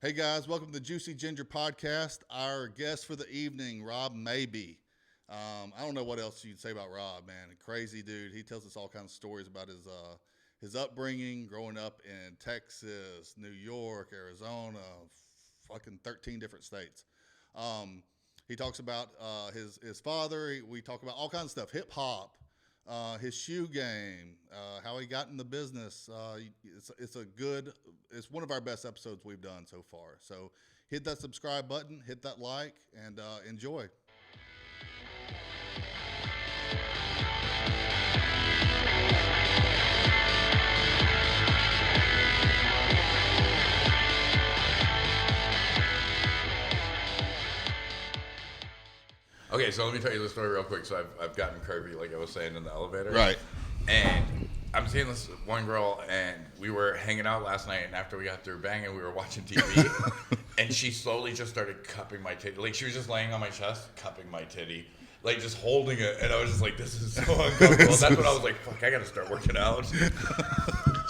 Hey guys, welcome to the Juicy Ginger Podcast. Our guest for the evening, Rob Maebe. I don't know what else you'd say about Rob, man. A crazy dude. He tells us all kinds of stories about his upbringing, growing up in Texas, New York, Arizona, fucking 13 different states. He talks about his father. We talk about all kinds of stuff, hip hop, his shoe game, how he got in the business. It's one of our best episodes we've done so far. So hit that subscribe button, hit that like, and enjoy. Okay, so let me tell you the story real quick. So I've gotten curvy, like I was saying in the elevator. Right. And I'm seeing this one girl, and we were hanging out last night, and after we got through banging, we were watching TV, and she slowly just started cupping my titty. Like, she was just laying on my chest, cupping my titty, like, just holding it, and I was just like, this is so uncomfortable. That's when I was like, fuck, I gotta start working out.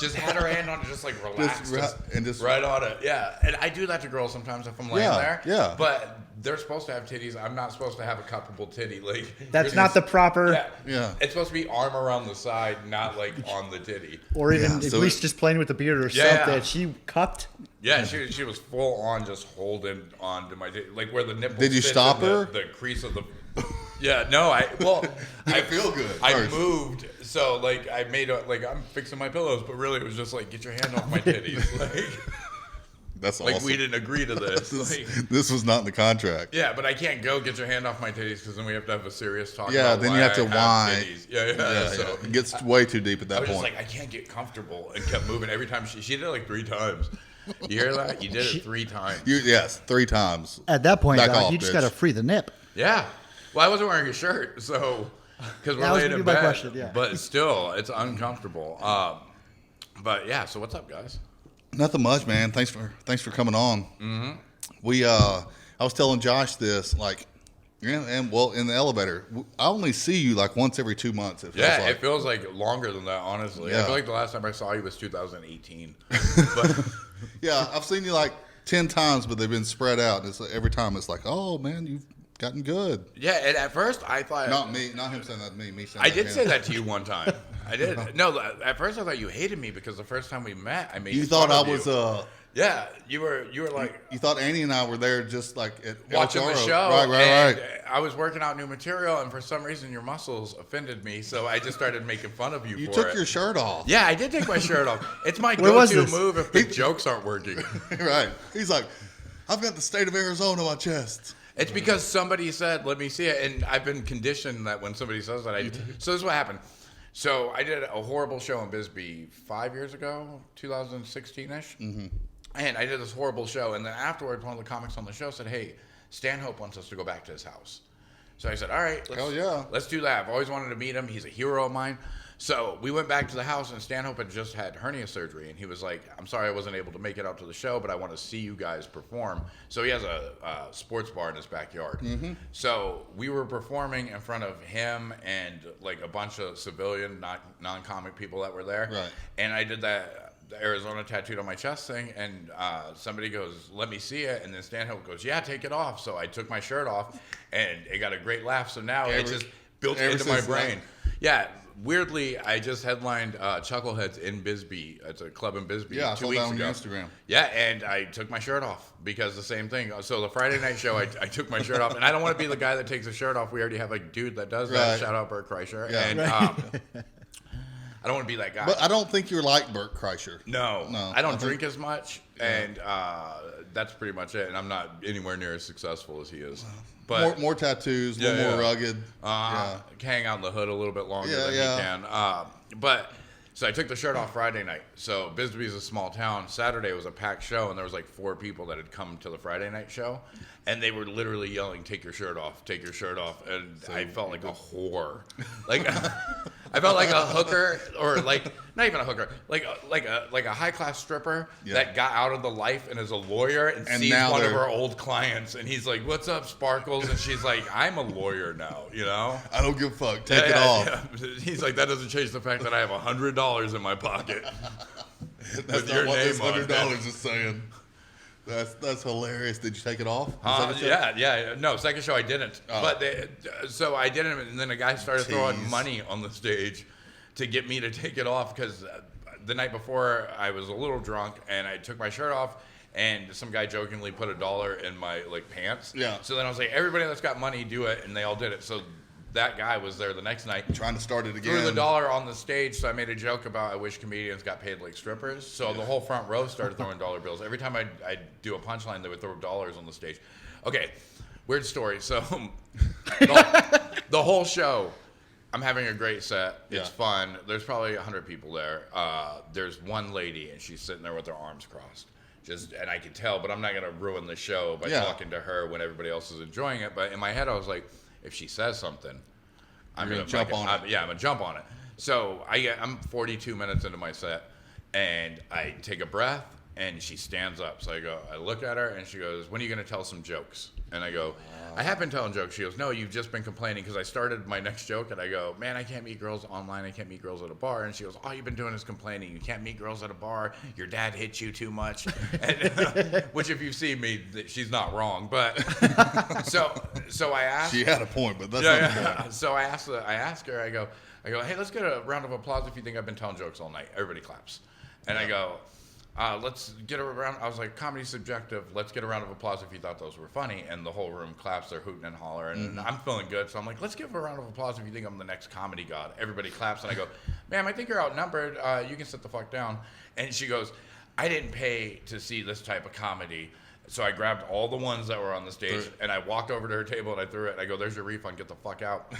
Just had her hand on it, just, like, relaxed, just right on it. Yeah, and I do that to girls sometimes if I'm laying there. Yeah. But they're supposed to have titties. I'm not supposed to have a cuppable titty. Like, that's not the proper. Yeah. It's supposed to be arm around the side, not like on the titty. Or even at least just playing with the beard or something. She cupped. Yeah, she was full on just holding on to my titty, like where the nipple. Did you stop her? The crease of the. Yeah, no, I feel good. I moved, so like I made I'm fixing my pillows, but really it was just like, get your hand off my titties, like. That's like awesome. We didn't agree to this. This was not in the contract. Yeah, but I can't go get your hand off my titties because then we have to have a serious talk. Yeah, about then why you have to I whine. Yeah. So it gets way too deep at that I was point. just like, I can't get comfortable, and kept moving every time. She did it like 3 times. You hear that? You did it 3 times. Yes, 3 times. At that point, Back you just got to free the nip. Yeah. Well, I wasn't wearing a shirt, so because we're laying in bed. Question, yeah. But still, it's uncomfortable. But yeah. So what's up, guys? Nothing much, man. Thanks for coming on. Mm-hmm. I was telling Josh this, like, in the elevator, I only see you like once every 2 months. It feels like longer than that, honestly. Yeah. I feel like the last time I saw you was 2018. But yeah, I've seen you like 10 times, but they've been spread out. It's like, every time it's like, oh man, you've gotten good. Yeah, and at first I thought not him saying that to me. Me saying I that did to him. say that to you one time. I did. No, at first I thought you hated me because the first time we met, I made. You thought fun I of was you. Yeah, you were like. You thought Annie and I were there just like at watching the show. Right. I was working out new material, and for some reason your muscles offended me, so I just started making fun of you. You for took it. your shirt off. Yeah, I did take my shirt off. It's my go-to move if the jokes aren't working. Right. He's like, I've got the state of Arizona on my chest. It's because somebody said, let me see it. And I've been conditioned that when somebody says that, so this is what happened. So I did a horrible show in Bisbee 5 years ago, 2016-ish. Mm-hmm. And I did this horrible show. And then afterwards, one of the comics on the show said, hey, Stanhope wants us to go back to his house. So I said, all right, let's do that. I've always wanted to meet him. He's a hero of mine. So we went back to the house, and Stanhope had just had hernia surgery, and he was like, I'm sorry I wasn't able to make it out to the show, but I want to see you guys perform. So he has a sports bar in his backyard. Mm-hmm. So we were performing in front of him and like a bunch of civilian, non-comic people that were there. Right. And I did the Arizona tattooed on my chest thing, and somebody goes, let me see it, and then Stanhope goes, yeah, take it off. So I took my shirt off, and it got a great laugh. So now it just built into my brain. Yeah. Weirdly, I just headlined Chuckleheads in Bisbee. It's a club in Bisbee 2 weeks ago. On Instagram. Yeah, and I took my shirt off because the same thing. So the Friday night show, I took my shirt off, and I don't want to be the guy that takes his shirt off. We already have a dude that does that. Shout out Bert Kreischer. Yeah. And I don't want to be that guy. But I don't think you're like Bert Kreischer. No, I don't drink as much, and that's pretty much it. And I'm not anywhere near as successful as he is. But more tattoos, a little more rugged. Hang out in the hood a little bit longer than he can. But so I took the shirt off Friday night. So Bisbee is a small town. Saturday was a packed show, and there was like 4 people that had come to the Friday night show, and they were literally yelling, "Take your shirt off! Take your shirt off!" And I felt like a whore. Like I felt like a hooker, or like not even a hooker, like a high class stripper that got out of the life and is a lawyer and sees one of her old clients, and he's like, "What's up, Sparkles?" And she's like, "I'm a lawyer now, you know. I don't give a fuck. Take it off." Yeah. He's like, "That doesn't change the fact that I have $100 in my pocket." That's not what this $100 is saying. That's hilarious. Did you take it off? The second show? Yeah. No, second show I didn't. But so I didn't, and then a guy started throwing money on the stage to get me to take it off because the night before I was a little drunk and I took my shirt off. And some guy jokingly put $1 in my pants. Yeah. So then I was like, everybody that's got money, do it, and they all did it. So that guy was there the next night, trying to start it again. Threw the $1 on the stage. So I made a joke about I wish comedians got paid like strippers. So the whole front row started throwing dollar bills. Every time I do a punchline, they would throw dollars on the stage. Okay, weird story. So the whole show, I'm having a great set. It's fun. There's probably 100 people there. There's one lady, and she's sitting there with her arms crossed. And I can tell, but I'm not going to ruin the show by talking to her when everybody else is enjoying it. But in my head, I was like, if she says something, I'm going to jump on it. Yeah, I'm going to jump on it. So I'm 42 minutes into my set, and I take a breath, and she stands up. So I look at her, and she goes, when are you going to tell some jokes? And I go, I have been telling jokes. She goes, no, you've just been complaining because I started my next joke, and I go, man, I can't meet girls online. I can't meet girls at a bar. And she goes, all you've been doing is complaining. You can't meet girls at a bar. Your dad hits you too much. And, which, if you see me, she's not wrong. But so I asked. She had a point, but that's not the point. So I asked her. I go, hey, let's get a round of applause if you think I've been telling jokes all night. Everybody claps. And I go, let's get a round. I was like, comedy's subjective. Let's get a round of applause if you thought those were funny. And the whole room claps. They're hooting and hollering. And I'm feeling good. So I'm like, let's give a round of applause if you think I'm the next comedy god. Everybody claps. And I go, ma'am, I think you're outnumbered. You can sit the fuck down. And she goes, I didn't pay to see this type of comedy. So I grabbed all the ones that were on the stage. And I walked over to her table and I threw it. And I go, there's your refund. Get the fuck out.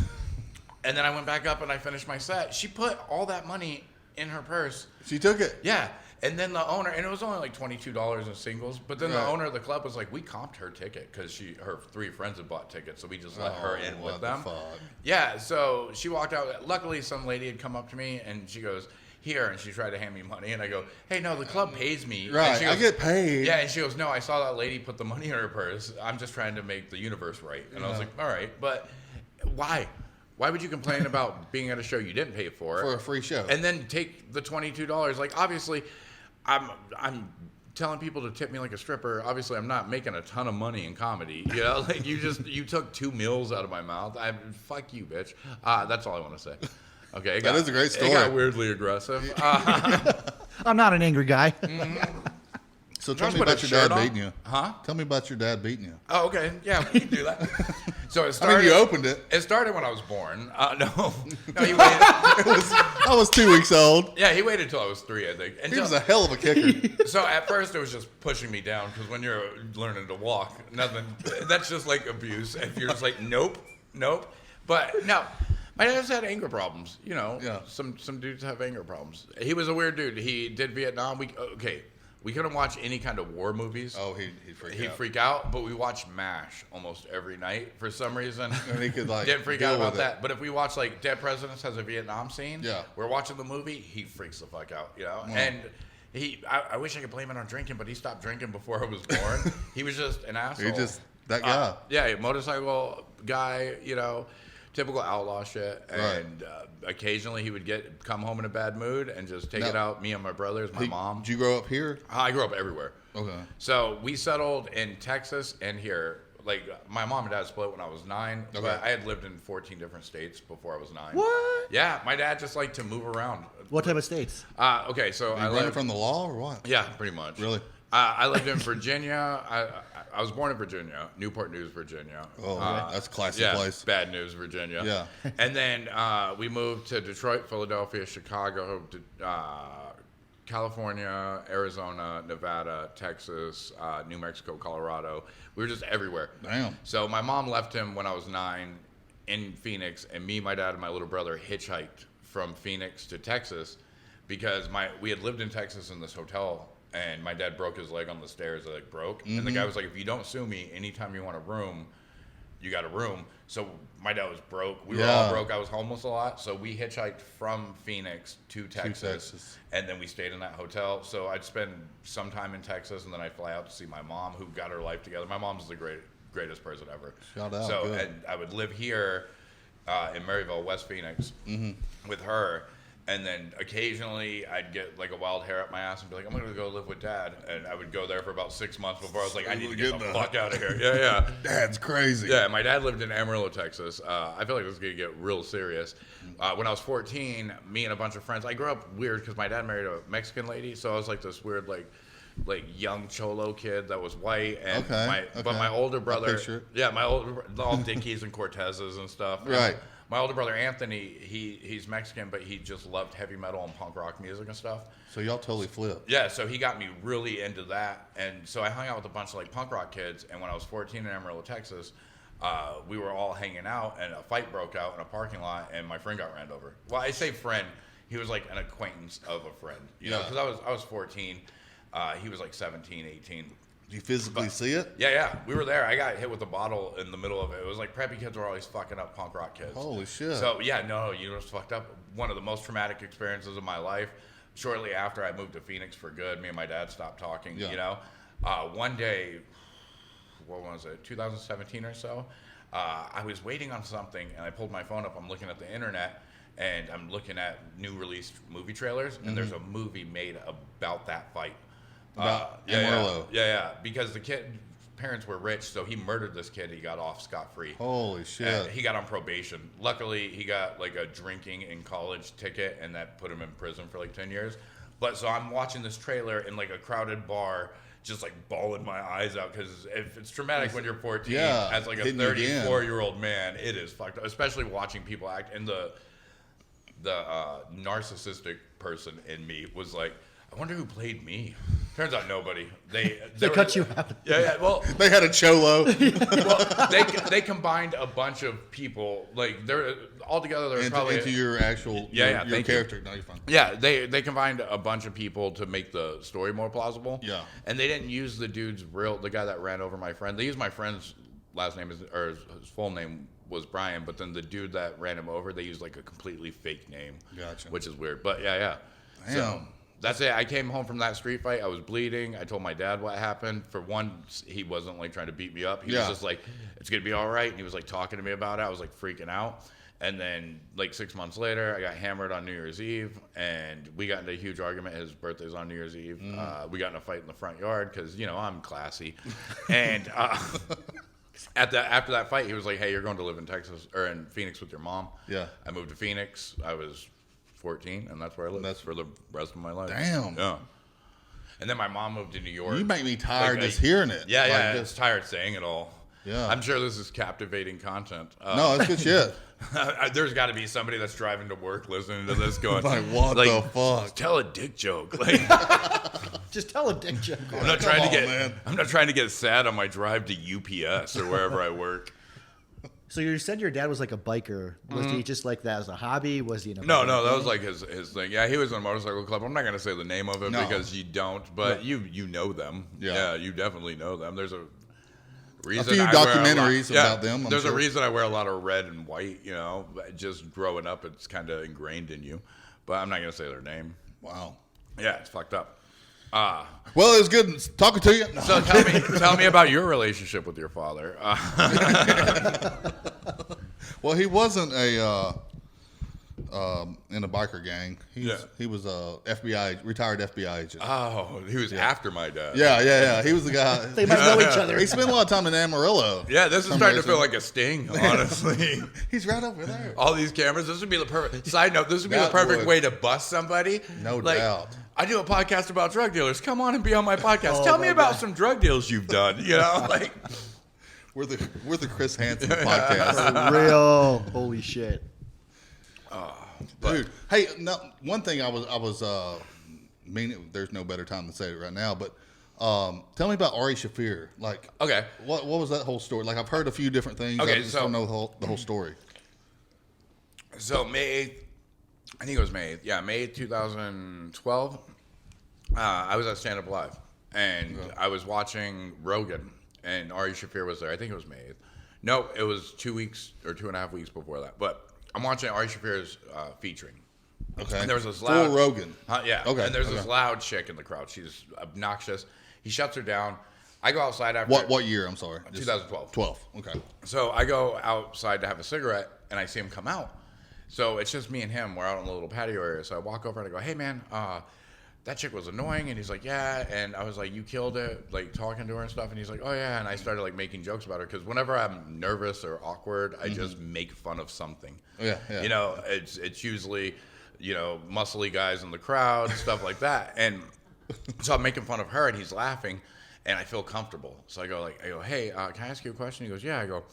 And then I went back up and I finished my set. She put all that money in her purse. She took it. Yeah. And then the owner, and it was only like $22 in singles, but then the owner of the club was like, we comped her ticket because her 3 friends had bought tickets, so we just let her in with them. Yeah, so she walked out. Luckily, some lady had come up to me, and she goes, here, and she tried to hand me money, and I go, hey, no, the club pays me. Right, she goes, I get paid. Yeah, and she goes, no, I saw that lady put the money in her purse. I'm just trying to make the universe right. And I was like, all right, but why? Why would you complain about being at a show you didn't pay for? For a free show. And then take the $22. Like, obviously, I'm telling people to tip me like a stripper. Obviously, I'm not making a ton of money in comedy. You know, like you took 2 meals out of my mouth. Fuck you, bitch. That's all I want to say. Okay, that is a great story. It got weirdly aggressive. I'm not an angry guy. So tell me about your dad beating you. Huh? Tell me about your dad beating you. Oh, okay. Yeah, we can do that. So it started. I mean, you opened it. It started when I was born. No, he waited. I was 2 weeks old. Yeah, he waited till I was 3, I think. He was a hell of a kicker. So at first it was just pushing me down because when you're learning to walk, nothing. That's just like abuse. If you're just like, nope. But no. My dad's had anger problems, you know. Yeah. Some dudes have anger problems. He was a weird dude. He did Vietnam. We couldn't watch any kind of war movies. Oh, he'd freak out. But we watched MASH almost every night for some reason. And he could didn't freak out about that. But if we watch like Dead Presidents has a Vietnam scene, we're watching the movie, he freaks the fuck out, you know. And I wish I could blame it on drinking, but he stopped drinking before I was born. He was just an asshole. He just that guy. Yeah, motorcycle guy, you know. Typical outlaw shit, and occasionally he would come home in a bad mood and just take it out. Me and my brothers, my mom. Did you grow up here? I grew up everywhere. Okay. So we settled in Texas and here. Like my mom and dad split when I was 9, but I had lived in 14 different states before I was 9. What? Yeah, my dad just liked to move around. What type of states? Okay, so I lived from the law or what? Yeah, pretty much. Really? I lived in Virginia. I was born in Virginia, Newport News, Virginia. Oh, that's a classic place. Bad News, Virginia. Yeah. And then we moved to Detroit, Philadelphia, Chicago, California, Arizona, Nevada, Texas, New Mexico, Colorado. We were just everywhere. Damn. So my mom left him when I was 9 in Phoenix, and me, my dad, and my little brother hitchhiked from Phoenix to Texas because we had lived in Texas in this hotel. And my dad broke his leg on the stairs. It broke. Mm-hmm. And the guy was like, if you don't sue me, anytime you want a room, you got a room. So my dad was broke. We were all broke. I was homeless a lot. So we hitchhiked from Phoenix to Texas. And then we stayed in that hotel. So I'd spend some time in Texas, and then I'd fly out to see my mom, who got her life together. My mom's the greatest person ever. Shout out. So and I would live here in Maryville, West Phoenix, with her. And then occasionally I'd get like a wild hair up my ass and be like, I'm going to go live with Dad. And I would go there for about 6 months before I was like, I need to get the fuck out of here. Yeah. Dad's crazy. Yeah, my dad lived in Amarillo, Texas. I feel like this is going to get real serious. When I was 14, me and a bunch of friends, I grew up weird because my dad married a Mexican lady. So I was like this weird, like young cholo kid that was white. And But my older brother, all Dickies and Cortezes and stuff. Right. My older brother, Anthony, he's Mexican, but he just loved heavy metal and punk rock music and stuff. So y'all totally flipped. Yeah, so he got me really into that. And so I hung out with a bunch of like punk rock kids. And when I was 14 in Amarillo, Texas, we were all hanging out and a fight broke out in a parking lot and my friend got ran over. Well, I say friend. He was like an acquaintance of a friend, you know, because I was 14. He was like 17, 18. Did you physically see it? Yeah. We were there. I got hit with a bottle in the middle of it. It was like preppy kids were always fucking up punk rock kids. Holy shit. So, you know what's fucked up? One of the most traumatic experiences of my life. Shortly after I moved to Phoenix for good, me and my dad stopped talking, you know. One day, what was it, 2017 or so, I was waiting on something, and I pulled my phone up. I'm looking at the internet, and I'm looking at new released movie trailers, and there's a movie made about that fight. Amarillo. Yeah, because the kid parents were rich, so he murdered this kid. He got off scot-free. Holy shit. And he got on probation. Luckily, he got like a drinking in college ticket, and that put him in prison for like 10 years. But so I'm watching this trailer in like a crowded bar, just like bawling my eyes out, because if it's traumatic when you're 14, as like a 34-year-old man, it is fucked up, especially watching people act. And the narcissistic person in me was like, I wonder who played me. Turns out nobody. They cut you out. Yeah. Well, they had a cholo. well, they combined a bunch of people. Like they're all together. There's probably into your actual your character. No, you're fine. Yeah, they combined a bunch of people to make the story more plausible. Yeah. And they didn't use the guy that ran over my friend. They used my friend's last name or his full name was Brian, but then the dude that ran him over, they used like a completely fake name. Gotcha. Which is weird. But yeah. Damn. So, that's it. I came home from that street fight. I was bleeding. I told my dad what happened. For one, he wasn't like trying to beat me up. He was just like, it's going to be all right. And he was like talking to me about it. I was like freaking out. And then like 6 months later, I got hammered on New Year's Eve and we got into a huge argument. His birthday's on New Year's Eve. We got in a fight in the front yard because, you know, I'm classy. And after that fight, he was like, hey, you're going to live in Texas or in Phoenix with your mom. Yeah. I moved to Phoenix. I was 14, and that's where I lived. That's for the rest of my life. Damn. Yeah. And then my mom moved to New York. You make me tired just hearing it. Yeah, just tired saying it all. Yeah. I'm sure this is captivating content. No, it's good shit. There's got to be somebody that's driving to work listening to this going, like, what the fuck? Tell a dick joke. Like, just tell a dick joke. I'm not trying to get sad on my drive to UPS or wherever I work. So you said your dad was like a biker. Was he just like that as a hobby? Was he in a No, that was like his thing. Yeah, he was in a motorcycle club. I'm not going to say the name of it because you don't, but you know them. Yeah, you definitely know them. There's a reason. A few documentaries about them. There's a reason I wear a lot of red and white, you know. Just growing up, it's kind of ingrained in you. But I'm not going to say their name. Wow. Yeah, it's fucked up. Well, it was good talking to you. So tell me about your relationship with your father. Well, he wasn't a in a biker gang. He was a retired FBI agent. Oh, he was after my dad. Yeah. He was the guy. They must know each other. He spent a lot of time in Amarillo. Yeah, this is starting to feel like a sting, honestly. He's right over there. All these cameras. This would be the perfect. Side note: this would be the perfect way to bust somebody. No doubt. I do a podcast about drug dealers. Come on and be on my podcast. Tell me about some drug deals you've done. You know, like we're the Chris Hansen podcast. Real holy shit. Dude, hey, no, one thing I was meaning. There's no better time to say it right now, but tell me about Ari Shafir. Like, okay, what was that whole story? Like, I've heard a few different things. Okay, I just don't know the whole story. So May 8th, I think it was May 8th. Yeah, May 8th, 2012. I was at Stand Up Live, and I was watching Rogan, and Ari Shafir was there. I think it was May 8th. No, it was 2 weeks or 2.5 weeks before that. But I'm watching Ari Shafir's featuring. Okay. And there was this loud Full Rogan. Yeah. Okay. And there's this loud chick in the crowd. She's obnoxious. He shuts her down. I go outside after. What year? I'm sorry. 2012. 12. Okay. So I go outside to have a cigarette, and I see him come out. So it's just me and him. We're out in the little patio area. So I walk over and I go, hey, man, that chick was annoying. And he's like, yeah. And I was like, you killed it, like talking to her and stuff. And he's like, oh, yeah. And I started like making jokes about her because whenever I'm nervous or awkward, I just make fun of something. Yeah. You know, it's usually, you know, muscly guys in the crowd, stuff like that. And so I'm making fun of her and he's laughing and I feel comfortable. So I go, hey, can I ask you a question? He goes, yeah. I go,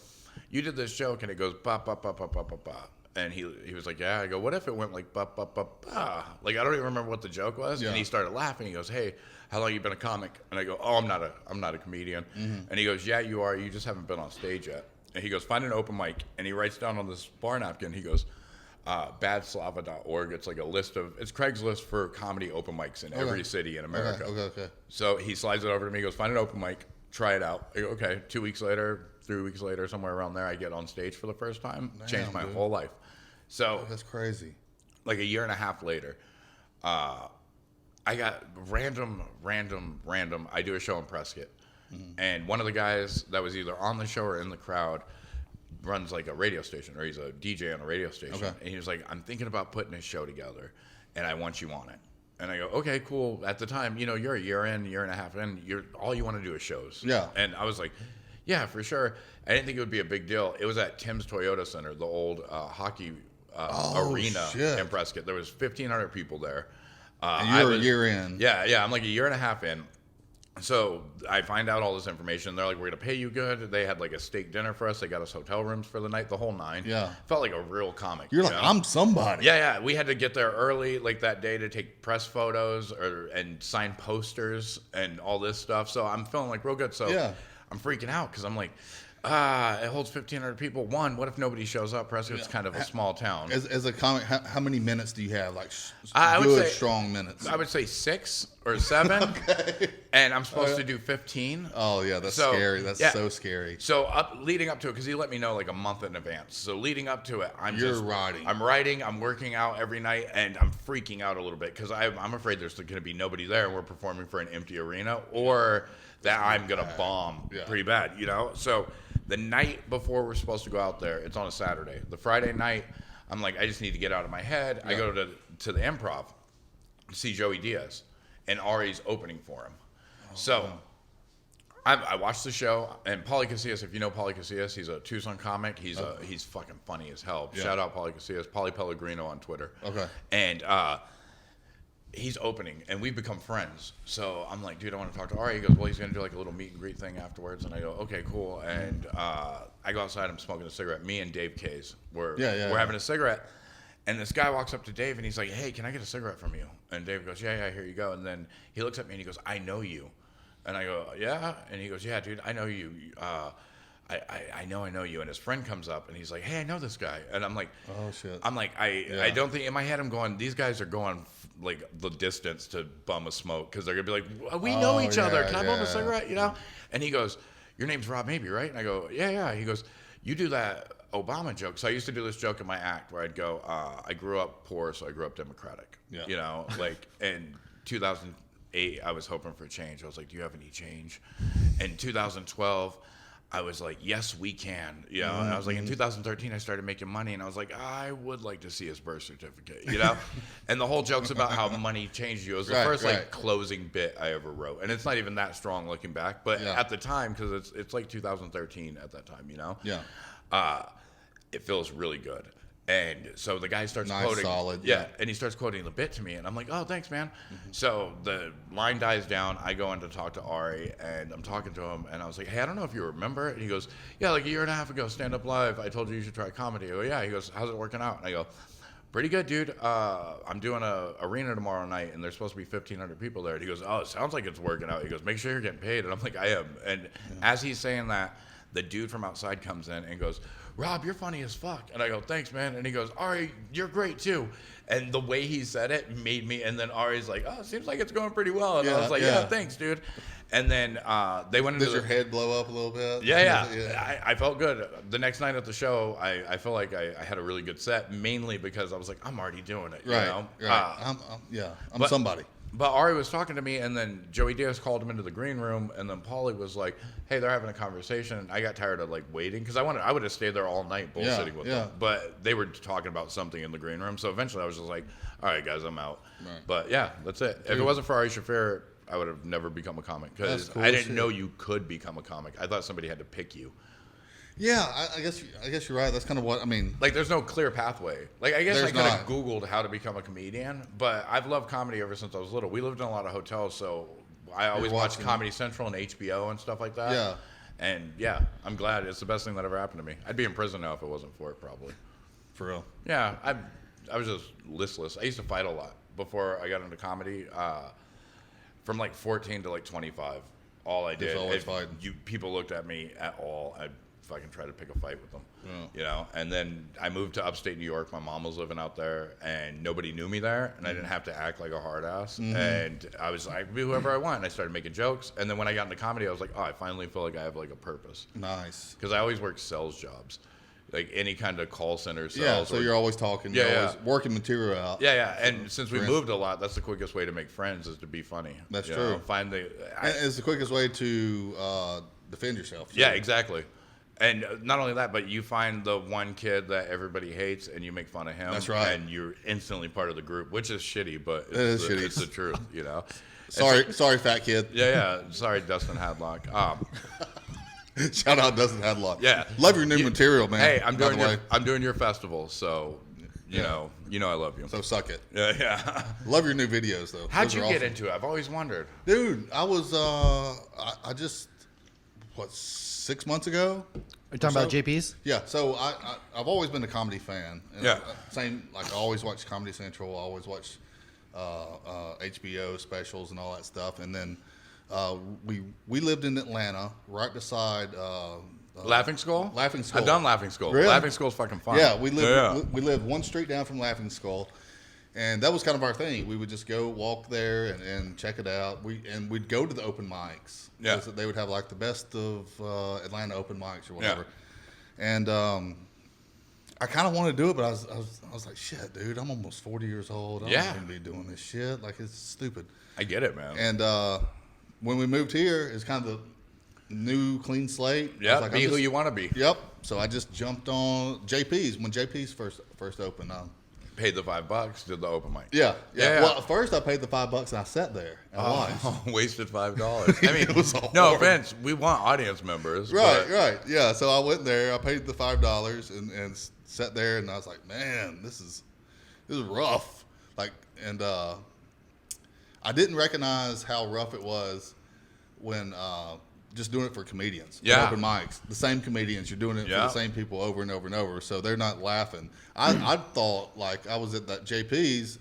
you did this joke and it goes, ba, ba, ba, ba, ba, ba, ba. And he was like, yeah. I go, what if it went like, ba, ba, ba, ba? Like, I don't even remember what the joke was. Yeah. And he started laughing. He goes, hey, how long you been a comic? And I go, oh, I'm not a comedian. And he goes, yeah, you are. You just haven't been on stage yet. And he goes, find an open mic. And he writes down on this bar napkin, he goes, badslava.org. It's like a list of, it's Craigslist for comedy open mics in every city in America. Okay. So he slides it over to me. He goes, find an open mic, try it out. I go, okay. 2 weeks later, 3 weeks later, somewhere around there, I get on stage for the first time. Changed my whole life. So that's crazy. Like a year and a half later, I got random. I do a show in Prescott. And one of the guys that was either on the show or in the crowd runs like a radio station, or he's a DJ on a radio station. Okay. And he was like, I'm thinking about putting a show together and I want you on it. And I go, okay, cool. At the time, you know, you're a year and a half in, all you want to do is shows. Yeah. And I was like, yeah, for sure. I didn't think it would be a big deal. It was at Tim's Toyota Center, the old hockey arena in Prescott. There was 1,500 people there. And you're a year in. Yeah. I'm like a year and a half in. So I find out all this information. They're like, we're going to pay you good. They had like a steak dinner for us. They got us hotel rooms for the night, the whole nine. Yeah. Felt like a real comic. You're like, I'm somebody. Yeah. We had to get there early like that day to take press photos and sign posters and all this stuff. So I'm feeling like real good. So I'm freaking out because I'm like, it holds 1,500 people. One, what if nobody shows up? Prescott's kind of a small town. As a comic, how many minutes do you have? Like I would say, strong minutes. I would say 6 or 7. Okay. And I'm supposed to do 15. Oh yeah, that's scary. That's so scary. So leading up to it, because he let me know like a month in advance. So leading up to it, I'm writing. I'm working out every night, and I'm freaking out a little bit because I'm afraid there's going to be nobody there, and we're performing for an empty arena, or that I'm going to bomb pretty bad, you know? So the night before we're supposed to go out there, it's on a Saturday. The Friday night, I'm like, I just need to get out of my head. I go to the Improv to see Joey Diaz, and Ari's opening for him. I watched the show, and Pauly Casillas, if you know Pauly Casillas, he's a Tucson comic. He's fucking funny as hell. Yeah. Shout out Pauly Casillas, Pauly Pellegrino on Twitter. Okay. And he's opening, and we've become friends. So I'm like, dude, I want to talk to Ari. He goes, well, he's going to do like a little meet and greet thing afterwards. And I go, okay, cool. And I go outside, I'm smoking a cigarette. Me and Dave Kays, we're having a cigarette. And this guy walks up to Dave, and he's like, hey, can I get a cigarette from you? And Dave goes, yeah, here you go. And then he looks at me, and he goes, I know you. And I go, yeah? And he goes, yeah, dude, I know you. I know you. And his friend comes up, and he's like, hey, I know this guy. And I'm like, oh, shit. I'm like, I don't think, in my head, I'm going, these guys are going like the distance to bum a smoke because they're going to be like, we know each other. Can I bum a cigarette? You know? And he goes, your name's Rob Maebe, right? And I go, yeah. He goes, you do that Obama joke. So I used to do this joke in my act where I'd go, I grew up poor, so I grew up Democratic. Yeah. You know, like in 2008, I was hoping for change. I was like, do you have any change? In 2012, I was like, yes, we can. You know, and I was like, in 2013, I started making money, and I was like, I would like to see his birth certificate, you know? And the whole joke's about how money changed you. It was the first like closing bit I ever wrote. And it's not even that strong looking back, but at the time, because it's like 2013 at that time, you know? Yeah. It feels really good. And so the guy starts quoting. Solid. And he starts quoting the bit to me, and I'm like, oh, thanks, man. So the line dies down. I go in to talk to Ari, and I'm talking to him, and I was like, hey, I don't know if you remember. And he goes, yeah, like a year and a half ago, Stand Up Live, I told you should try comedy. I go, yeah. He goes, how's it working out? And I go, pretty good, dude. I'm doing a arena tomorrow night, and there's supposed to be 1,500 people there. And he goes, oh, it sounds like it's working out. He goes, make sure you're getting paid. And I'm like, I am. And as he's saying that, the dude from outside comes in and goes, Rob, you're funny as fuck. And I go, thanks, man. And he goes, Ari, you're great too. And the way he said it made me, and then Ari's like, oh, it seems like it's going pretty well. And I was like, yeah, thanks, dude. And then they went into Does your head blow up a little bit? Yeah. I felt good. The next night at the show, I felt like I had a really good set, mainly because I was like, I'm already doing it. You know? I'm somebody. But Ari was talking to me, and then Joey Diaz called him into the green room, and then Paulie was like, "Hey, they're having a conversation." I got tired of like waiting because I would have stayed there all night bullshitting with them, but they were talking about something in the green room. So eventually, I was just like, "All right, guys, I'm out." Right. But yeah, that's it. Dude. If it wasn't for Ari Shafir, I would have never become a comic because I didn't know you could become a comic. I thought somebody had to pick you. Yeah, I guess you're right. That's kind of what I mean. Like, there's no clear pathway. Like, I guess I could have Googled how to become a comedian, but I've loved comedy ever since I was little. We lived in a lot of hotels, so I always watched Comedy Central and HBO and stuff like that. Yeah. And yeah, I'm glad. It's the best thing that ever happened to me. I'd be in prison now if it wasn't for it, probably. For real. Yeah, I was just listless. I used to fight a lot before I got into comedy. From like 14 to like 25, all I did. Always fighting. People looked at me at all. I fucking tried to pick a fight with them, you know. And then I moved to upstate New York. My mom was living out there, and nobody knew me there, and I didn't have to act like a hard ass. And I was like, be whoever I want. And I started making jokes, and then when I got into comedy, I was like, oh, I finally feel like I have like a purpose. Nice. Because I always worked sales jobs, like any kind of call center sales. Yeah, so you're always talking. You're always working material out. Yeah, yeah. And since we moved a lot, that's the quickest way to make friends is to be funny. That's true. Find it's the quickest way to defend yourself. Yeah, exactly. And not only that, but you find the one kid that everybody hates, and you make fun of him. That's right. And you're instantly part of the group, which is shitty, but it's the truth, you know. Sorry, fat kid. Yeah. Sorry, Dustin Hadlock. Shout out Dustin Hadlock. Yeah, love your new material, man. Hey, I'm doing your festival, so you know I love you. So suck it. Yeah. Love your new videos though. How'd you get into it? I've always wondered. Dude, I was I just 6 months ago. Are you talking about JP's? Yeah, so I've always been a comedy fan. And yeah. Same, like I always watch Comedy Central. I always watch HBO specials and all that stuff. And then we lived in Atlanta, right beside Laughing Skull. Laughing Skull. I've done Laughing Skull. Really? Laughing Skull's fucking fun. Yeah, we lived one street down from Laughing Skull. And that was kind of our thing. We would just go walk there and check it out. We'd go to the open mics. Yeah. They would have like the best of Atlanta open mics or whatever. Yeah. And I kind of wanted to do it, but I was like, shit, dude, I'm almost 40 years old. I don't want to be doing this shit. Like, it's stupid. I get it, man. And when we moved here, it's kind of the new clean slate. Yeah, like, be who you want to be. Yep. So I just jumped on JP's when JP's first opened. Paid the $5, did the open mic. Yeah. Well, at first I paid the $5 and I sat there and watched. Wasted $5. I mean, it was no offense, we want audience members. Right. Yeah. So I went there. I paid the $5 and sat there, and I was like, man, this is rough. Like, and I didn't recognize how rough it was when just doing it for comedians. Yeah. Open mics. The same comedians. You're doing it for the same people over and over and over. So they're not laughing. I thought, like, I was at that JP's.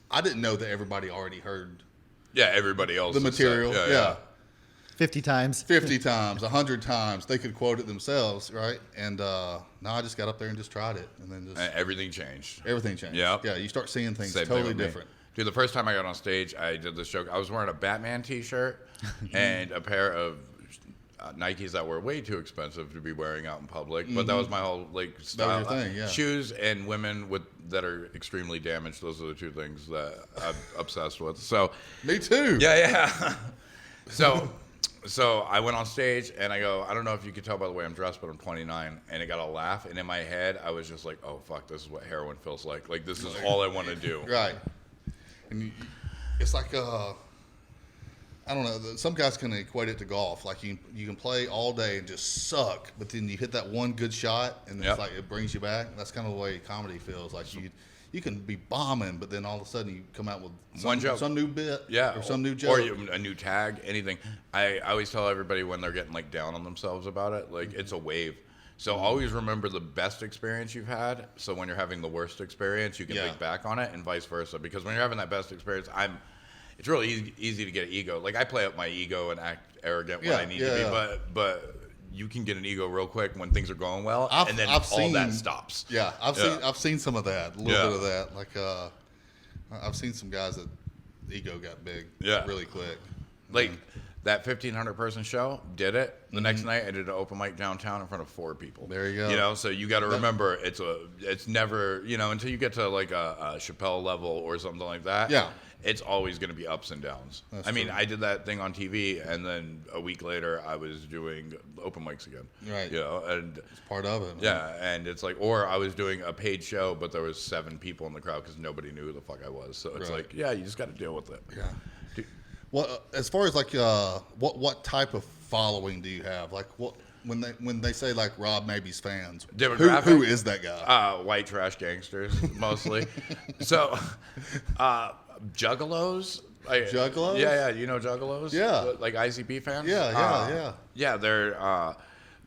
I didn't know that everybody already heard. Yeah, everybody else. The material. Yeah. 50 times. 50 times, 100 times. They could quote it themselves, right? And no, I just got up there and just tried it. And then just. Everything changed. Everything changed. Yep. Yeah. You start seeing things Same totally different. Dude, the first time I got on stage, I did this joke. I was wearing a Batman t-shirt and a pair of Nikes that were way too expensive to be wearing out in public, but that was my whole like style. That was your thing, yeah. Shoes and women that are extremely damaged. Those are the two things that I'm obsessed with. So me too. Yeah. So I went on stage and I go, I don't know if you could tell by the way I'm dressed, but I'm 29, and it got a laugh. And in my head, I was just like, oh fuck, this is what heroin feels like. Like this is all I want to do. Right. And it's like I don't know. Some guys can equate it to golf. Like you can play all day and just suck, but then you hit that one good shot, and it's like it brings you back. That's kind of the way comedy feels. Like you can be bombing, but then all of a sudden you come out with one joke, some new bit, or some new joke, or a new tag, anything. I always tell everybody when they're getting like down on themselves about it, like it's a wave. So always remember the best experience you've had. So when you're having the worst experience, you can think back on it, and vice versa. Because when you're having that best experience, it's really easy to get an ego. Like I play up my ego and act arrogant when I need to be, but you can get an ego real quick when things are going well, and then all that stops. Yeah, I've seen some of that, a little bit of that. Like I've seen some guys that ego got big really quick. Like That 1,500 person show, did it. The next night, I did an open mic downtown in front of 4 people. There you go. You know, so you got to remember, it's never, you know, until you get to like a Chappelle level or something like that. Yeah. It's always going to be ups and downs. I mean, I did that thing on TV, and then a week later, I was doing open mics again. Right. You know, and It's part of it. Man. yeah, and it's like, or I was doing a paid show, but there was 7 people in the crowd because nobody knew who the fuck I was. So it's Right. like, yeah, you just got to deal with it. Yeah. Well, as far as like what type of following do you have? Like when they say like Rob Maebe's fans, Demographic? who is that guy? White trash gangsters, mostly. So, Juggalos. Juggalos? Yeah, you know Juggalos? Yeah. Like ICP fans? Yeah. Yeah,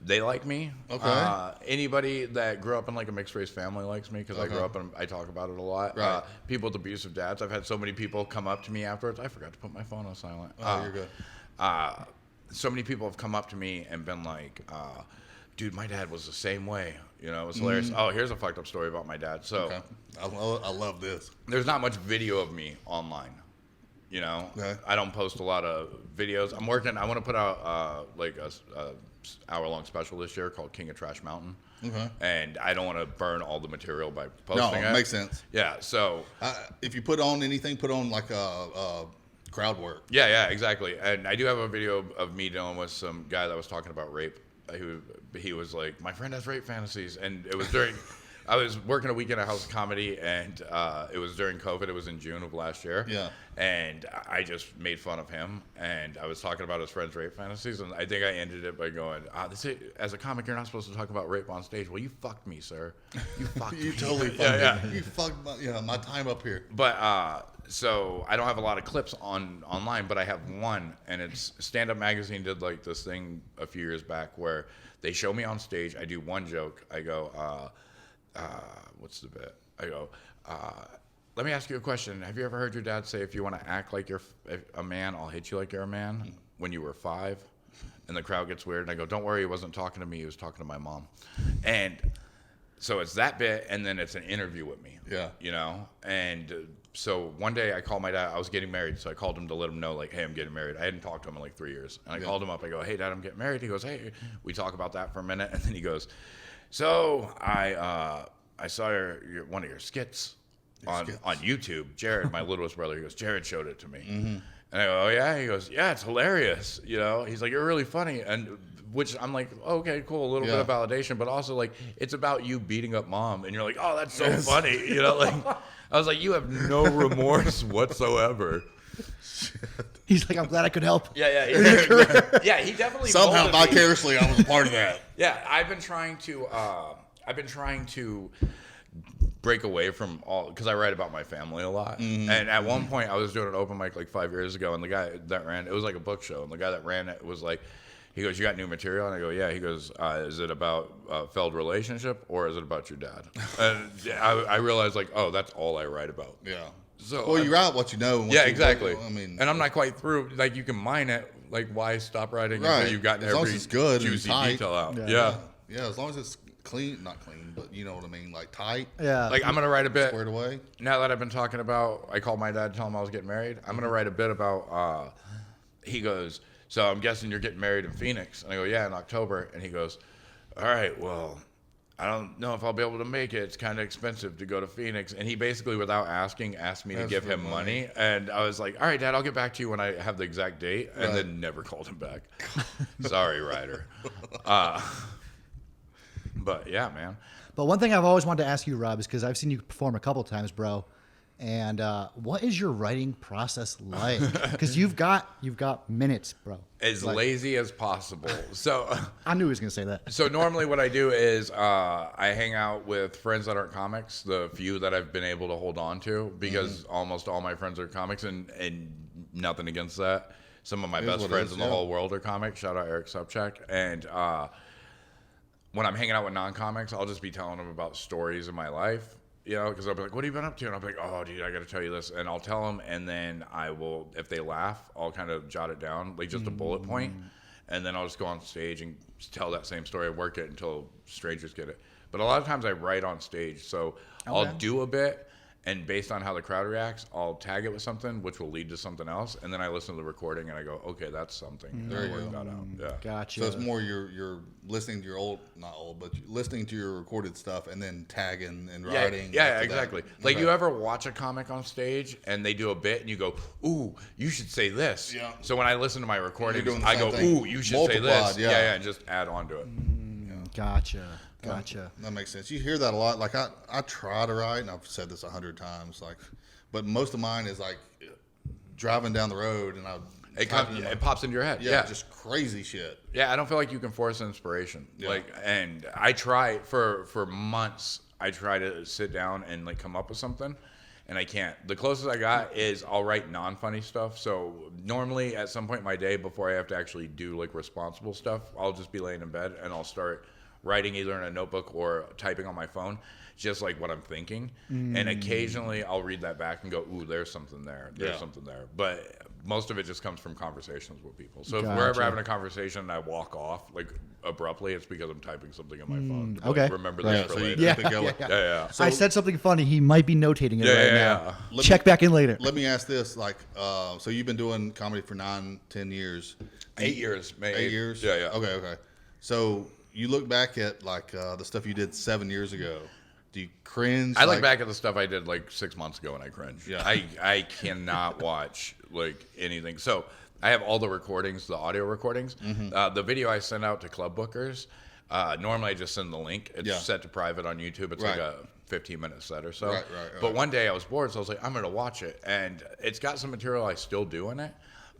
they like me. Okay. Anybody that grew up in like a mixed race family likes me because I grew up and I talk about it a lot. Right. People with abusive dads. I've had so many people come up to me afterwards. I forgot to put my phone on silent. Oh, you're good. So many people have come up to me and been like, dude, my dad was the same way. You know, it was hilarious. Oh, here's a fucked up story about my dad. So Okay. I love this. there's not much video of me online. You know, Okay. I don't post a lot of videos. I want to put out like a hour-long special this year called King of Trash Mountain. Okay. And I don't want to burn all the material by No, posting it. makes sense. Yeah, so If you put on anything, put on like crowd work. yeah, exactly. And I do have a video of me dealing with some guy that was talking about rape. He was like, my friend has rape fantasies, and it was during. I was working a weekend at House of Comedy, and it was during COVID. It was in June of last year. Yeah. And I just made fun of him, and I was talking about his friend's rape fantasies, and I think I ended it by going, as a comic, you're not supposed to talk about rape on stage. Well, you fucked me, sir. You fucked me. You totally fucked Yeah. me. You fucked my time up here. But so I don't have a lot of clips online, but I have one, and it's Stand Up Magazine did like this thing a few years back where they show me on stage. I do one joke. I go, what's the bit? I go, let me ask you a question. Have you ever heard your dad say, if you want to act like you're a man, I'll hit you like you're a man when you were 5? And the crowd gets weird. And I go, don't worry, he wasn't talking to me. He was talking to my mom. And so it's that bit, and then it's an interview with me. Yeah. You know? And so one day I called my dad. I was getting married, so I called him to let him know, like, hey, I'm getting married. I hadn't talked to him in like 3 years. And I called him up. I go, hey, Dad, I'm getting married. He goes, hey. We talk about that for a minute. And then he goes, so I saw one of your skits on YouTube. Jared, my littlest brother, he goes, Jared showed it to me. Mm-hmm. And I go, oh, yeah? He goes, yeah, it's hilarious. You know? He's like, you're really funny. And which I'm like, okay, cool, a little bit of validation, but also like it's about you beating up mom, and you're like, oh, that's so funny, you know? Like, I was like, you have no remorse whatsoever. He's like, I'm glad I could help. Yeah, he definitely Somehow molded me. vicariously, I was a part of that. Yeah, I've been trying to break away from all, because I write about my family a lot. Mm-hmm. And at one point, I was doing an open mic like 5 years ago, and the guy that ran it was like a book show, and the guy that ran it was like, he goes, you got new material? And I go, yeah. He goes, is it about failed relationship, or is it about your dad? And I realized, like, oh, that's all I write about. Yeah. So Well, you write what you know. And what yeah, you exactly. I mean, and I'm not quite through. Like, you can mine it. Like, why stop writing Right. until you've gotten As long as every it's good and juicy tight. detail out? Yeah. Yeah, as long as it's clean, not clean, but you know what I mean, like tight, Yeah. Like, I'm gonna write a bit. squared away. Now that I've been talking about, I called my dad to tell him I was getting married. I'm going to write a bit about, he goes, so I'm guessing you're getting married in Phoenix. And I go, yeah, in October. And he goes, all right, well, I don't know if I'll be able to make it. It's kind of expensive to go to Phoenix. And he basically, without asking, asked me to give him money. And I was like, all right, Dad, I'll get back to you when I have the exact date. And then never called him back. Sorry, Ryder. But yeah, man. But one thing I've always wanted to ask you, Rob, is because I've seen you perform a couple times, bro. And what is your writing process like? Because you've got minutes, bro. As lazy as possible. So I knew he was gonna say that. So normally what I do is I hang out with friends that aren't comics, the few that I've been able to hold on to, because almost all my friends are comics, and nothing against that. Some of my best friends in the whole world are comics. Shout out Eric Subcheck. And when I'm hanging out with non-comics, I'll just be telling them about stories in my life. You know, because I'll be like, what have you been up to? And I'll be like, oh, dude, I got to tell you this. And I'll tell them, and then I will, if they laugh, I'll kind of jot it down, like just a bullet point. And then I'll just go on stage and tell that same story and work it until strangers get it. But a lot of times I write on stage. So I'll do a bit, And based on how the crowd reacts, I'll tag it with something, which will lead to something else. And then I listen to the recording and I go, okay, that's something. And I work that out. Yeah. Gotcha. So it's more you're listening to your not old, but you're listening to your recorded stuff and then tagging and writing. Yeah, exactly. Like Okay. you ever watch a comic on stage and they do a bit and you go, ooh, you should say this. Yeah. So when I listen to my recordings, doing the I same go, thing. ooh, you should say this. Multiplied, yeah. And just add on to it. Gotcha. That makes sense. You hear that a lot. Like I try to write, and I've said this 100 times. Like, but most of mine is like driving down the road, and It pops into your head. yeah, just crazy shit. Yeah, I don't feel like you can force inspiration. Yeah. And I try for months. I try to sit down and like come up with something, and I can't. The closest I got is I'll write non-funny stuff. So normally at some point in my day before I have to actually do like responsible stuff, I'll just be laying in bed and I'll start writing either in a notebook or typing on my phone, just like what I'm thinking. And occasionally I'll read that back and go, ooh, there's something there. There's something there. But most of it just comes from conversations with people. So if we're ever having a conversation and I walk off like abruptly, it's because I'm typing something on my phone. To, Okay. Like, remember this for so you later. keep it going. Yeah. I said something funny. He might be notating it right now. Let Check back in later. Let me ask this: like, so you've been doing comedy for 9-10 years. 8 years, May 8 years. Yeah. Okay. So you look back at like the stuff you did 7 years ago. Do you cringe? I look back at the stuff I did like 6 months ago and I cringe. Yeah. I cannot watch like anything. So I have all the recordings, the audio recordings. The video I send out to club bookers, normally I just send the link. It's set to private on YouTube. It's like a 15-minute set or so. Right. But one day I was bored, so I was like, I'm going to watch it. And it's got some material I still do in it,